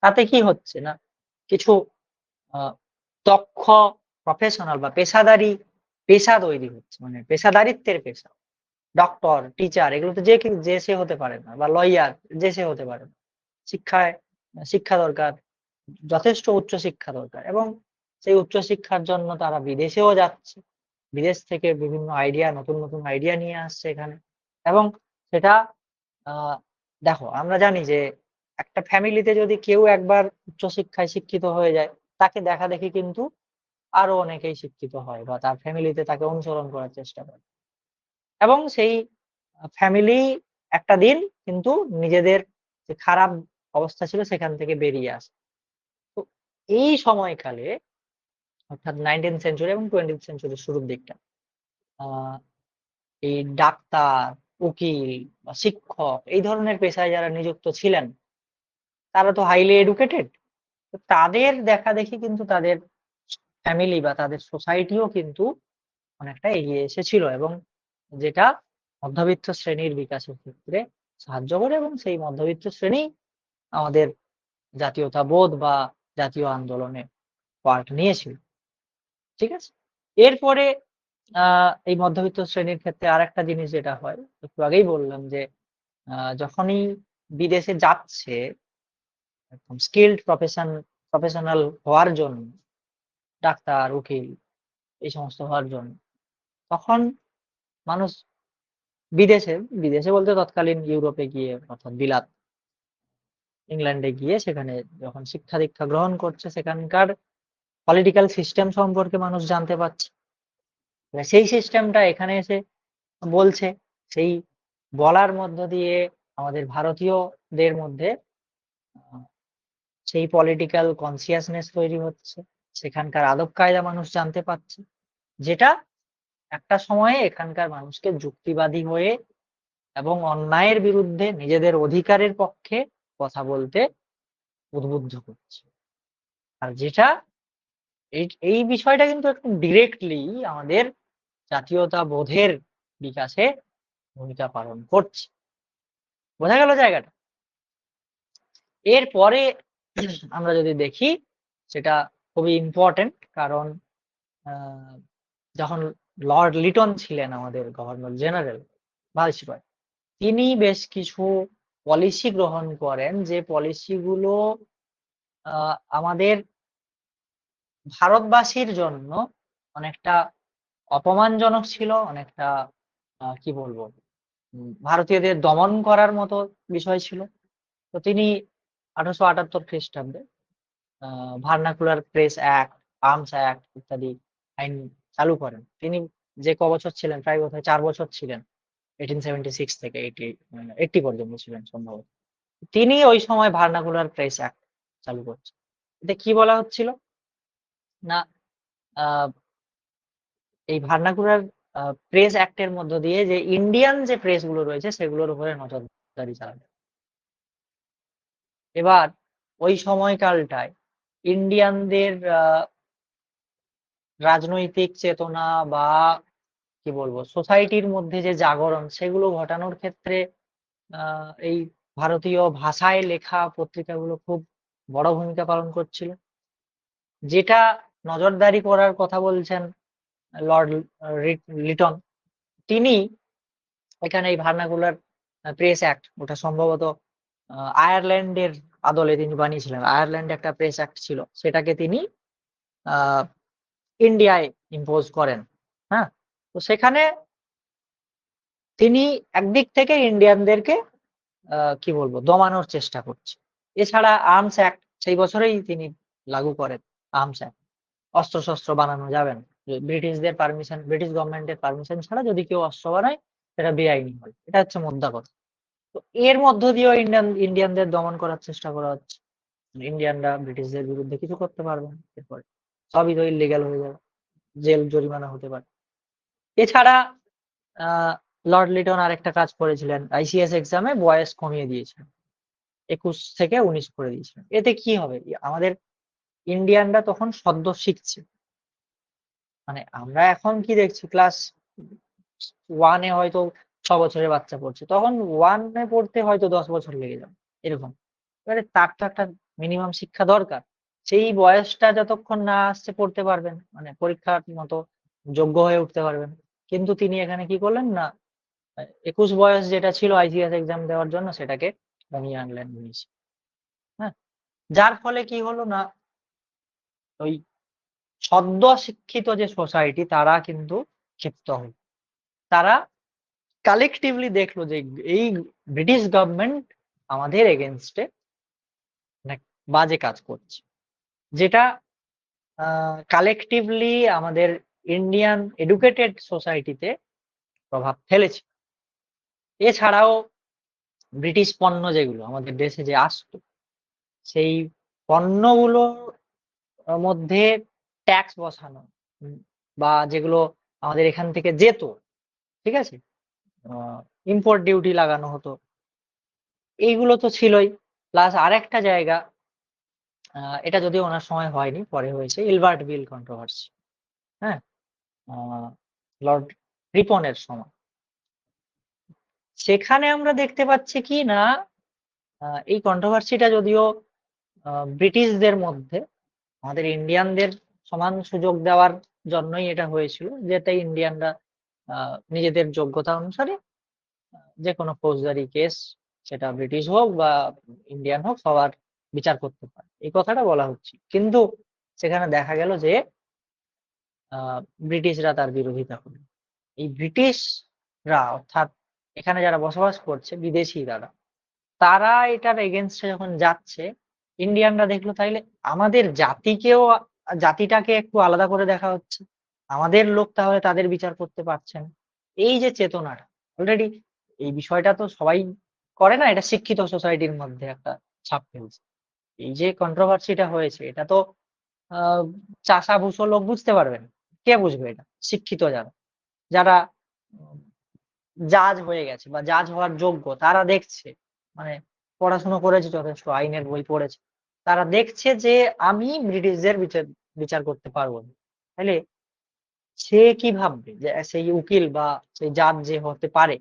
তাতে কি হচ্ছে না কিছু আ দক্ষ প্রফেশনাল বা পেশাদারি পেশা তৈরি হচ্ছে। মানে পেশাদারিত্বের পেশা। ডক্টর, টিচার এগুলো তো যে সে হতে পারে না বা লয়ার যে সে হতে পারে না। শিক্ষায় শিক্ষা দরকার, যথেষ্ট উচ্চশিক্ষা দরকার এবং সেই উচ্চশিক্ষার জন্য তারা বিদেশেও যাচ্ছে। বিদেশ থেকে বিভিন্ন আইডিয়া নতুন, নতুন আইডিয়া নিয়ে আসছে এখানে এবং সেটা আ দেখো আমরা জানি যে একটা ফ্যামিলিতে যদি কেউ একবার উচ্চশিক্ষায় শিক্ষিত হয়ে যায়, তাকে দেখা দেখি কিন্তু আরো অনেকেই শিক্ষিত হয় বা তার ফ্যামিলিতে তাকে অনুসরণ করার চেষ্টা করে, এবং সেই ফ্যামিলি একটা দিন কিন্তু নিজেদের যে খারাপ অবস্থা ছিল সেখান থেকে বেরিয়ে আসে। তো এই সময়কালে, অর্থাৎ 19th সেঞ্চুরি এবং 20th সেঞ্চুরির শুরুর দিকটা, আহ এই ডাক্তার, উকিল বা শিক্ষক এই ধরনের পেশায় যারা নিযুক্ত ছিলেন, তারা তো হাইলি এডুকেটেড। তো তাদের দেখাদেখি কিন্তু তাদের ফ্যামিলি বা তাদের সোসাইটিও কিন্তু অনেকটা এগিয়ে এসেছিল, এবং যেটা মধ্যবিত্ত শ্রেণীর বিকাশের ক্ষেত্রে সাহায্য করে, এবং সেই মধ্যবিত্ত শ্রেণী আমাদের জাতীয়তাবোধ বা জাতীয় আন্দোলনে পার্ট নিয়েছিল। ঠিক আছে? এরপরে এই মধ্যবিত্ত শ্রেণীর ক্ষেত্রে আরেকটা জিনিস যেটা হয়, একটু আগেই বললাম যে যখনই বিদেশে যাচ্ছে একদম স্কিলড প্রফেশনাল হওয়ার জন্য, ডাক্তার, উকিল এই সমস্ত হওয়ার জন্য, তখন মানুষ বিদেশে, বিদেশে বলতে তৎকালীন ইউরোপে গিয়ে, অর্থাৎ বিলাত, ইংল্যান্ডে গিয়ে সেখানে যখন শিক্ষা-দীক্ষা গ্রহণ করছে, সেখানকার পলিটিক্যাল সিস্টেম সম্পর্কে মানুষ জানতে পারছে। সেই সিস্টেমটা এখানে এসে বলছে। সেই বলার মধ্য দিয়ে আমাদের ভারতীয়দের মধ্যে আ সেই পলিটিক্যাল কনসিয়াসনেস তৈরি হচ্ছে। সেখানকার আদব-কায়দা মানুষ জানতে পারছে। যেটা একটা সময়ে এখানকার মানুষকে যুক্তিবাদী হয়ে এবং অন্যায়ের বিরুদ্ধে নিজেদের অধিকারের পক্ষে কথা বলতে উদ্বুদ্ধ করছে। আর যেটা এই বিষয়টা কিন্তু একদম ডিরেক্টলি আমাদের জাতীয়তাবোধের বিকাশে ভূমিকা পালন করছে। বোঝা গেল জায়গাটা? এরপরে আমরা যদি দেখি, সেটা খুবই ইম্পোর্টেন্ট, কারণ আ যখন লর্ড লিটন ছিলেন আমাদের গভর্নর জেনারেল, ভাইসরয়, তিনি বেশ কিছু পলিসি গ্রহণ করেন, যে পলিসি গুলো আ আমাদের ভারতবাসীর জন্য অনেকটা অপমানজনক ছিল, অনেকটা কি বলবো? ভারতীয়দের দমন করার মতো বিষয় ছিল। তো তিনি ১৮৭৮ খ্রিস্টাব্দে a vernacular press act, arms act ইত্যাদি আইন চালু করেন। তিনি যে কবছর ছিলেন, প্রায় বোধহয় ৪ বছর ছিলেন। 1876 থেকে 80 পর্যন্ত ছিলেন সম্ভবত। তিনি ওই সময় ভার্নাকুলার প্রেস অ্যাক্ট চালু করছেন। এতে কি বলা হচ্ছিল? না, আ এই ভার্নাকুলার প্রেস অ্যাক্ট এর মধ্য দিয়ে যে ইন্ডিয়ান যে প্রেস গুলো রয়েছে সেগুলোর উপরে নজরদারি চালানো। এবার ওই সময়কালটায় ইন্ডিয়ানদের রাজনৈতিক চেতনা বা কি বলবো, সোসাইটির মধ্যে যে জাগরণ, সেগুলো ঘটানোর ক্ষেত্রে এই ভারতীয় ভাষায় লেখা পত্রিকাগুলো খুব বড় ভূমিকা পালন করছিল। যেটা নজরদারি করার কথা বলছেন লর্ড লিটন। তিনি এখানে এই ভার্নাকুলার প্রেস অ্যাক্ট, ওটা সম্ভবত আয়ারল্যান্ডের আদলে তিনি বানিয়েছিলেন। আয়ারল্যান্ডে একটা প্রেস অ্যাক্ট ছিল। সেটাকে তিনি আ ইন্ডিয়ায় ইম্পোজ করেন। হ্যাঁ? তো সেখানে তিনি একদিক থেকে ইন্ডিয়ানদেরকে কি বলবো, দমানোর চেষ্টা করছে। এছাড়া আর্মস অ্যাক্ট সেই বছরেই তিনি লাগু করেন। Arms act. অস্ত্র-শস্ত্র বানানো যাবে না। ব্রিটিশ গভর্নমেন্টের পারমিশন ছাড়া যদি কেউ অস্ত্র বানায়, সেটা বেআইনি হয়। এটা হচ্ছে মোদ্দা কথা। তো এর মধ্য দিয়েও ইন্ডিয়ানদের দমন করার চেষ্টা করা হচ্ছে। ইন্ডিয়ানরা ব্রিটিশদের বিরুদ্ধে কিছু করতে পারবে না এরপরে। সবই তো ইল্লিগাল হয়ে যাবে। জেল জরিমানা হতে পারে। এছাড়া আ লর্ড লিটন আরেকটা কাজ করেছিলেন। আইসিএস এক্সামে বয়স কমিয়ে দিয়েছিলেন। ২১ থেকে ১৯ করে দিয়েছিলেন। এতে কি হবে? আমাদের ইন্ডিয়ানরা তখন সদ্য শিখছে। মানে আমরা এখন কি দেখছি, ক্লাস 1 এ হয়তো ৬ বছরের বাচ্চা পড়ছে। তখন 1 এ পড়তে হয়তো ১০ বছর লেগে যাবে। এরকম। এবারে তার তো একটা মিনিমাম শিক্ষা দরকার। সেই বয়সটা যতক্ষণ না আসছে পড়তে পারবেন। মানে পরীক্ষার মতো যোগ্য হয়ে উঠতে পারবেন। কিন্তু তিনি এখানে কি করলেন না, ২১ বয়স যেটা ছিল আইসিএস এক্সাম দেওয়ার জন্য, সেটাকে কমিয়ে আনলেন ১৯। হ্যাঁ? যার ফলে কি হলো না, ওই সদ্য শিক্ষিত যে সোসাইটি তারা কিন্তু ক্ষিপ্ত হল। তারা কালেক্টিভলি দেখলো যে এই ব্রিটিশ গভর্নমেন্ট আমাদের এগেনস্টে বাজে কাজ করছে, যেটা কালেকটিভলি আমাদের ইন্ডিয়ান এডুকেটেড সোসাইটিতে প্রভাব ফেলেছে। এছাড়াও ব্রিটিশ পণ্য যেগুলো আমাদের দেশে যে আসতো, সেই পণ্যগুলোর মধ্যে ট্যাক্স বসানো, বা যেগুলো আমাদের এখান থেকে যেত, ঠিক আছে? ইম্পোর্ট ডিউটি লাগানো হতো। এইগুলো তো ছিলই। প্লাস আরেকটা জায়গা, এটা যদিও ওনার সময় হয়নি, পরে হয়েছে, ইলবার্ট বিল কন্ট্রোভার্সি। হ্যাঁ? আ লর্ড রিপনের সময়। সেখানে আমরা দেখতে পাচ্ছি কি না, এই কন্ট্রোভার্সিটা যদিও ব্রিটিশদের মধ্যে আমাদের ইন্ডিয়ানদের সমান সুযোগ দেওয়ার জন্যই এটা হয়েছিল। যাতে ইন্ডিয়ানরা নিজেদের যোগ্যতা অনুসারে যেকোনো ফৌজদারি কেস, সেটা ব্রিটিশ হোক বা ইন্ডিয়ান হোক, সবার বিচার করতে পারে। এই কথাটা বলা হচ্ছে। কিন্তু সেখানে দেখা গেল যে আ ব্রিটিশরা তার বিরোধিতা করল। এই ব্রিটিশরা, অর্থাৎ এখানে যারা বসবাস করছে বিদেশী যারা, তারা এটার এগেইনস্ট এ যখন যাচ্ছে, ইন্ডিয়ানরা দেখলো তাইলে আমাদের জাতিটাকে একটু আলাদা করে দেখা হচ্ছে। আমাদের লোক তাহলে তাদের বিচার করতে পারছে না। এই যে চেতনাটা, অলরেডি এই বিষয়টা তো সবাই করে না, এটা শিক্ষিত সোসাইটির মধ্যে একটা ছাপ ফেলছে। এই যে কন্ট্রোভার্সিটা হয়েছে, এটা তো আ চাষাভুষো লোক বুঝতে পারবে না। কে বুঝবে এটা? শিক্ষিত যারা, যারা উম জাজ হয়ে গেছে বা জাজ হওয়ার যোগ্য, তারা দেখছে, মানে পড়াশোনা করেছে যথেষ্ট, আইনের বই পড়েছে। তারা দেখছে যে আমি ব্রিটিশদের বিচার করতে পারব না। তাইলে সে কি ভাববে? যে সেই উকিল বা সেই জাজ যে হতে পারে,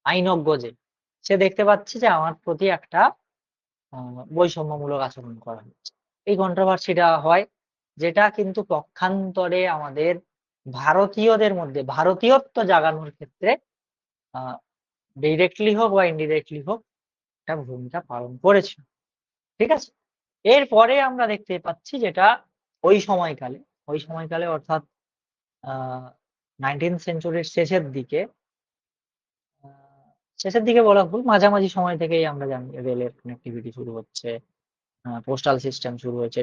আইনজ্ঞ যে, সে দেখতে পাচ্ছে যে আমার প্রতি একটা আ বৈষম্যমূলক আচরণ করা হচ্ছে। এই কন্ট্রোভার্সিটা হয়, যেটা কিন্তু পক্ষান্তরে আমাদের ভারতীয়দের মধ্যে ভারতীয়ত্ব জাগানোর ক্ষেত্রে আ ডিরেক্টলি হোক বা ইনডিরেক্টলি হোক একটা ভূমিকা পালন করেছিল। ঠিক আছে? এরপরে আমরা দেখতে পাচ্ছি যেটা ওই সময়কালে, ওই সময়কালে অর্থাৎ আ 19th সেঞ্চুরির আ শেষের দিকে বলা ভুল, মাঝামাঝি সময় থেকেই আমরা জানি রেলের কানেক্টিভিটি শুরু হচ্ছে, পোস্টাল সিস্টেম শুরু হয়েছে,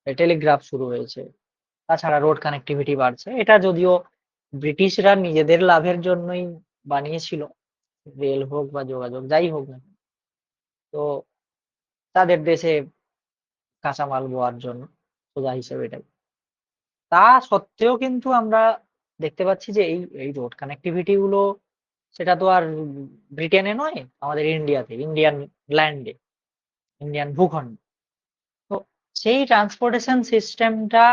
টেলিগ্রাফ শুরু হয়েছে। তাছাড়া রোড কানেক্টিভিটি বাড়ছে। এটা যদিও ব্রিটিশরা নিজেদের লাভের জন্যই বানিয়েছিল। রেল হোক বা যোগাযোগ যাই হোক না, তো তাদের দেশে কাঁচামাল বোয়ার জন্য সোজা হিসেবে এটাই। তা সত্ত্বেও কিন্তু আমরা দেখতে পাচ্ছি যে এই রোড কানেক্টিভিটি গুলো, সেটা তো আর ব্রিটেনে নয়, আমাদের ইন্ডিয়াতে, ইন্ডিয়ান ল্যান্ডে, ইন্ডিয়ান ভূখণ্ডে। তো সেই ট্রান্সপোর্টেশন সিস্টেমটা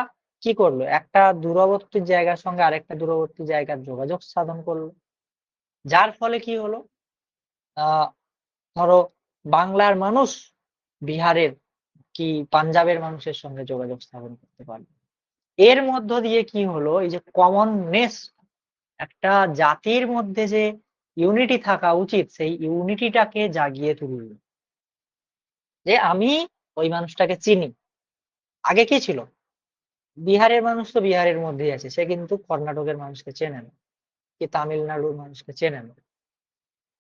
কি করলো? একটা দূরবর্তী জায়গার সঙ্গে আরেকটা দূরবর্তী জায়গার যোগাযোগ সাধন করলো। যার ফলে কি হলো? আ ধরো বাংলার মানুষ বিহারের কি পাঞ্জাবের মানুষের সঙ্গে যোগাযোগ স্থাপন করতে পারল। এর মধ্য দিয়ে কি হলো? এই যে কমননেস, একটা জাতির মধ্যে যে ইউনিটি থাকা উচিত, সেই ইউনিটিটাকে জাগিয়ে তুলল। যে আমি ওই মানুষটাকে চিনি। আগে কি ছিল? বিহারের মানুষ তো বিহারের মধ্যেই আছে। সে কিন্তু কর্ণাটকের মানুষকে চেনে না। কি তামিলনাড়ুর মানুষকে চেনে না।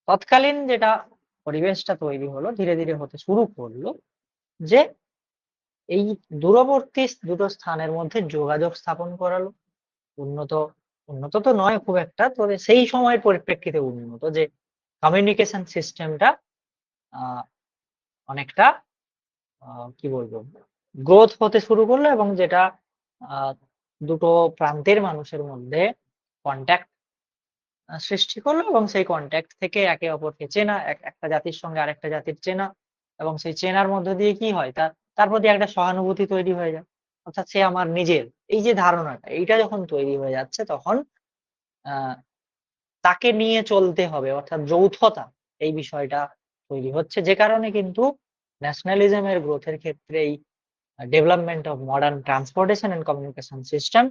তৎকালীন যেটা পরিবেশটা তৈরি হলো, ধীরে, ধীরে হতে শুরু করলো যে এই দূরবর্তী দুটো স্থানের মধ্যে যোগাযোগ স্থাপন করালো। উন্নত, উন্নত তো নয় খুব একটা। তবে সেই সময়ের পরিপ্রেক্ষিতে উন্নত যে কমিউনিকেশন সিস্টেমটা আ অনেকটা আ কি বলবো? গ্রোথ হতে শুরু করলো, এবং যেটা আ দুটো প্রান্তের মানুষের মধ্যে কনট্যাক্ট সৃষ্টি করলো, এবং সেই কনট্যাক্ট থেকে একে অপরকে চেনা, একটা জাতির সঙ্গে আরেকটা জাতির চেনা, এবং সেই চেনার মধ্য দিয়ে কি হয়? তার প্রতি একটা সহানুভূতি তৈরি হয়ে যায়। অর্থাৎ সে আমার নিজের। এই যে ধারণাটা, এইটা যখন তৈরি হয়ে যাচ্ছে, তখন আ তাকে নিয়ে চলতে হবে, অর্থাৎ যৌথতা, এই বিষয়টা তৈরি হচ্ছে। যে কারণে কিন্তু ন্যাশনালিজম এর গ্রোথ এর ক্ষেত্রে এই development of modern transportation and communication system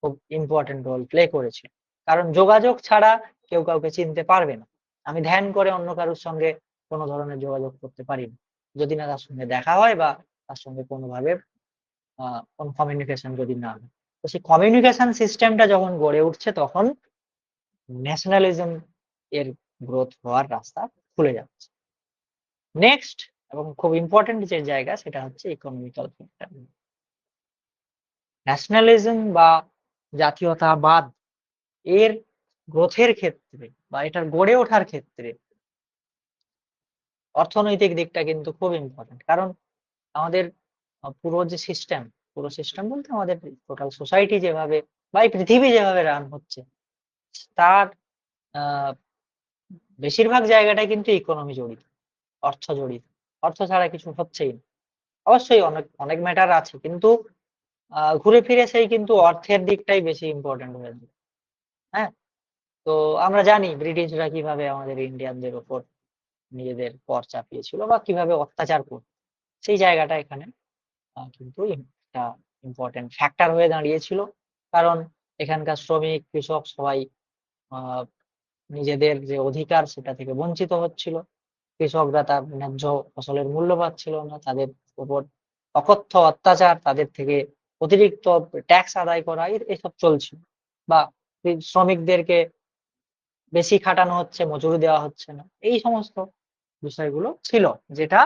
খুব ইম্পোর্টেন্ট রোল প্লে করেছে। কারণ যোগাযোগ ছাড়া কেউ কাউকে চিনতে পারবে না। আমি ধ্যান করে অন্য কারোর সঙ্গে কোন ধরনের যোগাযোগ করতে পারি না। যদি না তার সঙ্গে দেখা হয় বা তার সঙ্গে কোনভাবে আ কোন কমিউনিকেশন যদি না হয়। তো সেই কমিউনিকেশন সিস্টেমটা যখন গড়ে উঠছে, তখন ন্যাশনালিজম এর গ্রোথ হওয়ার রাস্তা খুলে যাচ্ছে। নেক্সট এবং খুব ইম্পর্টেন্ট যে জায়গা সেটা হচ্ছে ইকোনমিক্যাল ফ্যাক্টর। ন্যাশনালিজম বা জাতীয়তাবাদ এর গ্রোথের ক্ষেত্রে বা এটার গড়ে ওঠার ক্ষেত্রে অর্থনৈতিক দিকটা কিন্তু খুব ইম্পর্টেন্ট। কারণ আমাদের পুরো সিস্টেম বলতে আমাদের টোটাল সোসাইটি যেভাবে বা এই পৃথিবী যেভাবে রান হচ্ছে তার আ বেশিরভাগ জায়গাটাই কিন্তু ইকোনমি জড়িত, অর্থ জড়িত। অর্থ ছাড়া কিছু হচ্ছেই না। অবশ্যই অনেক ম্যাটার আছে। কিন্তু ঘুরে ফিরে সেই কিন্তু অর্থের দিকটাই বেশি ইম্পোর্টেন্ট হয়ে যায়। হ্যাঁ? তো আমরা জানি ব্রিটিশরা কিভাবে আমাদের ইন্ডিয়ানদের উপর নিজেদের কর চাপিয়েছিল বা কিভাবে অত্যাচার করত। সেই জায়গাটা এখানে কিন্তু একটা ইম্পোর্টেন্ট ফ্যাক্টর হয়ে দাঁড়িয়েছিল। কারণ এখানকার শ্রমিক, কৃষক সবাই আ নিজেদের যে অধিকার সেটা থেকে বঞ্চিত হচ্ছিল। কৃষকরা তার ন্যায্য ফসলের মূল্য পাচ্ছিল না। তাদের উপর অকথ্য অত্যাচার, তাদের থেকে অতিরিক্ত ট্যাক্স আদায় করা এসব চলছিল। বা শ্রমিকদেরকে বেশি খাটানো হচ্ছে, মজুরি দেওয়া হচ্ছে না। এই সমস্ত বিষয়গুলো ছিল যেটা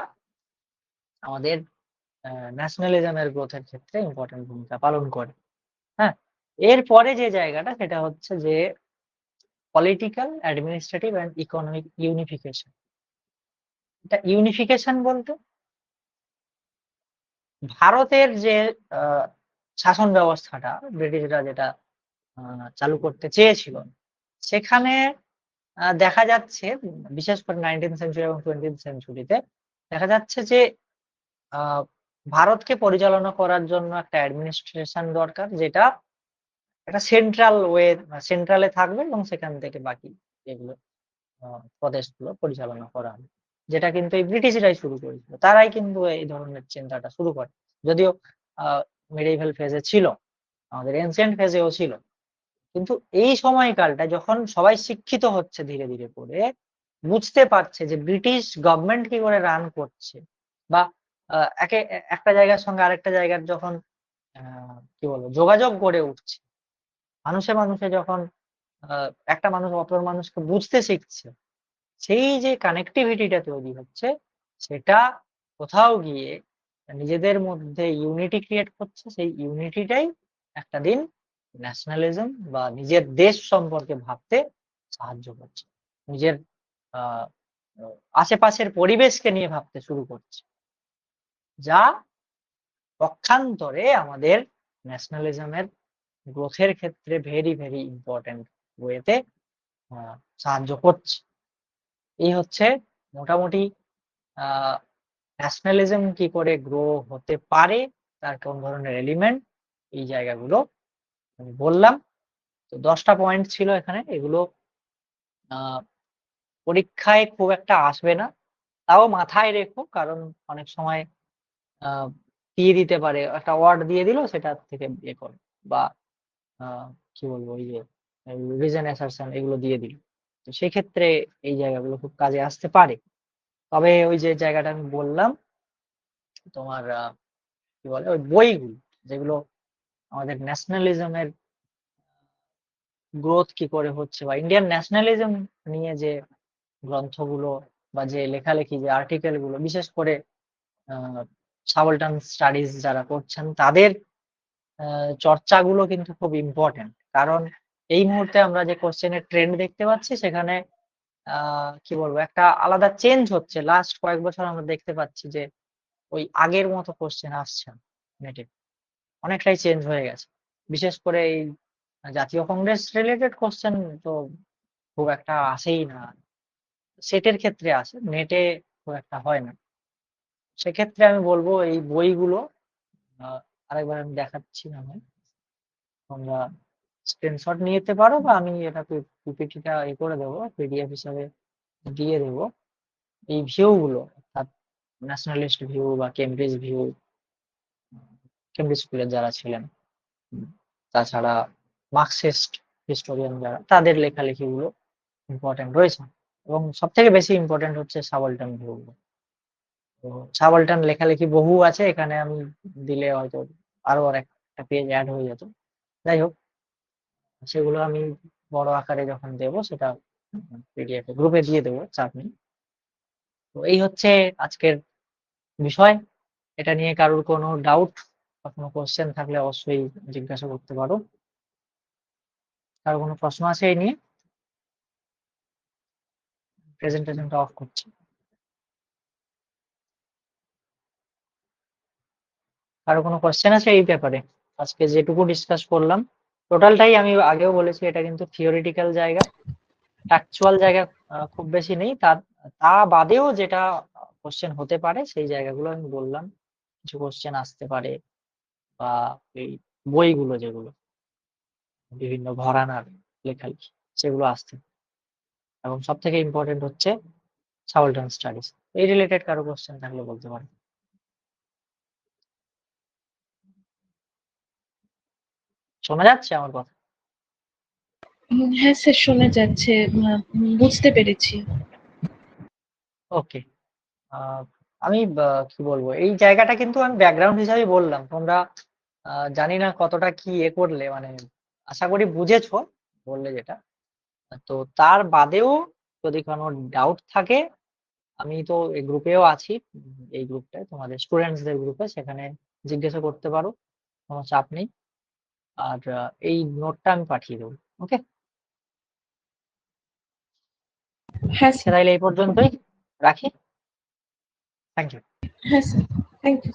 আমাদের ন্যাশনালিজম এর গ্রোথ এর ক্ষেত্রে ইম্পোর্টেন্ট ভূমিকা পালন করে। হ্যাঁ? এরপরে যে জায়গাটা সেটা হচ্ছে যে political, administrative and economic unification. এটা ইউনিফিকেশন বলতে ভারতের যে আ শাসন ব্যবস্থাটা ব্রিটিশরা যেটা আ চালু করতে চেয়েছিল, সেখানে দেখা যাচ্ছে বিশেষ করে 19th সেঞ্চুরি এবং 20th সেঞ্চুরিতে দেখা যাচ্ছে যে আ ভারতকে পরিচালনা করার জন্য একটা অ্যাডমিনিস্ট্রেশন দরকার যেটা একটা সেন্ট্রালে থাকবে এবং সেখান থেকে বাকি যেগুলো আ প্রদেশগুলো পরিচালনা করা হবে। যেটা কিন্তু এই ব্রিটিশরাই শুরু করেছিল। তারাই কিন্তু এই ধরনের চিন্তাটা শুরু করে। যদিও আ মেডিএভাল ফেজ এ ছিল, আমাদের এনসিয়েন্ট ফেজ এও ছিল। কিন্তু এই সময়কালটা যখন সবাই শিক্ষিত হচ্ছে ধীরে, ধীরে করে বুঝতে পারছে যে ব্রিটিশ গভর্নমেন্ট কি করে রান করছে বা আ একে এ একটা জায়গার সঙ্গে আরেকটা জায়গার যখন আ কি বলবো যোগাযোগ গড়ে উঠছে। মানুষে যখন আ একটা মানুষ অপর মানুষকে বুঝতে শিখছে, সেই যে কানেক্টিভিটিটা তৈরি হচ্ছে সেটা কোথাও গিয়ে নিজেদের মধ্যে ইউনিটি ক্রিয়েট করছে। সেই ইউনিটিটাই একটা দিন ন্যাশনালিজম বা নিজের দেশ সম্পর্কে ভাবতে সাহায্য করছে। নিজের আ অ আশেপাশের পরিবেশকে নিয়ে ভাবতে শুরু করছে। যা পক্ষান্তরে আমাদের ন্যাশনালিজম এর গ্রোথ এর ক্ষেত্রে ভেরি ইম্পোর্টেন্ট ওয়েতে আ সাহায্য করছে। এই হচ্ছে মোটামুটি আ ন্যাশনালিজম কি করে গ্রো হতে পারে, তার কোন ধরনের এলিমেন্ট, এই জায়গাগুলো আমি বললাম। তো ১০ টা পয়েন্ট ছিল এখানে। এগুলো আ পরীক্ষায় খুব একটা আসবে না। তাও মাথায় রেখো কারণ অনেক সময় আ দিয়ে দিতে পারে। একটা ওয়ার্ড দিয়ে দিল সেটা থেকে ইয়ে করো বা আ কি বলবো ওই যে রিজন অ্যাসারশন এগুলো দিয়ে দিল। তো সেক্ষেত্রে এই জায়গাগুলো খুব কাজে আসতে পারে। তবে ওই যে জায়গাটা আমি বললাম তোমার কি বলে ওই বইগুলো যেগুলো আমাদের ন্যাশনালিজম এর গ্রোথ কি করে হচ্ছে বা ইন্ডিয়ান ন্যাশনালিজম নিয়ে যে গ্রন্থগুলো বা যে লেখালেখি যে আর্টিকেল গুলো বিশেষ করে আ সাবলটান স্টাডিজ যারা করছেন তাদের আ চর্চাগুলো কিন্তু খুব ইম্পোর্টেন্ট। কারণ এই মুহূর্তে আমরা যে কোয়েশ্চেন এর ট্রেন্ড দেখতে পাচ্ছি সেখানে আ কি বলবো একটা আলাদা চেঞ্জ হচ্ছে। লাস্ট কয়েক বছর আমরা দেখতে পাচ্ছি যে ওই আগের মতো কোয়েশ্চেন আসছে না নেটে। অনেকটাই চেঞ্জ হয়ে গেছে। বিশেষ করে এই জাতীয় কংগ্রেস রিলেটেড কোয়েশ্চেন তো খুব একটা আসেই না। সেটের ক্ষেত্রে আসে, নেটে খুব একটা হয় না। সেক্ষেত্রে আমি বলব এই বইগুলো আ আরেকবার আমি দেখাচ্ছি না হয়। তোমরা স্ক্রিনশট নিতে পারো বা আমি এটা পিপিটিটা করে দেবো, পিডিএফ হিসাবে দিয়ে দেবো। এই ভিউ গুলো অর্থাৎ ন্যাশনালিস্ট ভিউ বা কেমব্রিজ ভিউ, কেমব্রিজ স্কুলের যারা ছিলেন। হুম, তাছাড়া মার্কসিস্ট হিস্টোরিয়ান যারা তাদের লেখালেখিগুলো ইম্পোর্টেন্ট রয়েছে। এবং সবথেকে বেশি ইম্পোর্টেন্ট হচ্ছে সাবালটান ভিউ গুলো। তো সাবালটান লেখালেখি বহু আছে। এখানে আমি দিলে হয়তো আরো অনেকটা পেজ এড হয়ে যেত। যাই হোক সেগুলো আমি বড় আকারে যখন দেব সেটা পিডিএফ এ গ্রুপে দিয়ে দেব, চাপ নেই। তো এই হচ্ছে আজকের বিষয়। এটা নিয়ে কারোর কোনো ডাউট বা কোনো কোশ্চেন থাকলে অবশ্যই জিজ্ঞাসা করতে পারো। কারো কোনো প্রশ্ন আছে এই নিয়ে? প্রেজেন্টেশনটা অফ করছি। কারো কোনো কোশ্চেন আছে এই ব্যাপারে? আজকে যেটুকু ডিসকাস করলাম টোটালটাই আমি আগেও বলেছি এটা কিন্তু থিওরিটিক্যাল জায়গা, ফ্যাকচুয়াল জায়গা খুব বেশি নেই। তা বাদেও যেটা কোশ্চেন হতে পারে সেই জায়গাগুলো আমি বললাম। কিছু কোশ্চেন আসতে পারে বা এই বইগুলো যেগুলো বিভিন্ন ঘরানার লেখালেখি সেগুলো আসতে পারে। এবং সবথেকে ইম্পর্টেন্ট হচ্ছে সাবলটার্ন স্টাডিজ। এই রিলেটেড কারো কোশ্চেন থাকলে বলতে পারেন। শোনা যাচ্ছে আমার কথা? হ্যাঁ স্যার, শোনা যাচ্ছে। বুঝতে পেরেছি। ওকে। আমি কি বলবো, এই জায়গাটা কিন্তু আমি ব্যাকগ্রাউন্ড হিসাবে বললাম। তোমরা জানি না কতটা কি করলে, মানে আশা করি বুঝেছো বললে যেটা। তো তার বাদেও যদি কোনো ডাউট থাকে, আমি তো এই গ্রুপেও আছি, এই গ্রুপটায় তোমাদের স্টুডেন্টসদের গ্রুপে, সেখানে জিজ্ঞাসা করতে পারো, কোনো চাপ নেই। আর এই নোটটা আমি পাঠিয়ে দেবো। ওকে, হ্যাঁ আজকে স্যার। তাইলে এই পর্যন্তই রাখি। Thank you. হ্যাঁ স্যার, থ্যাংক ইউ।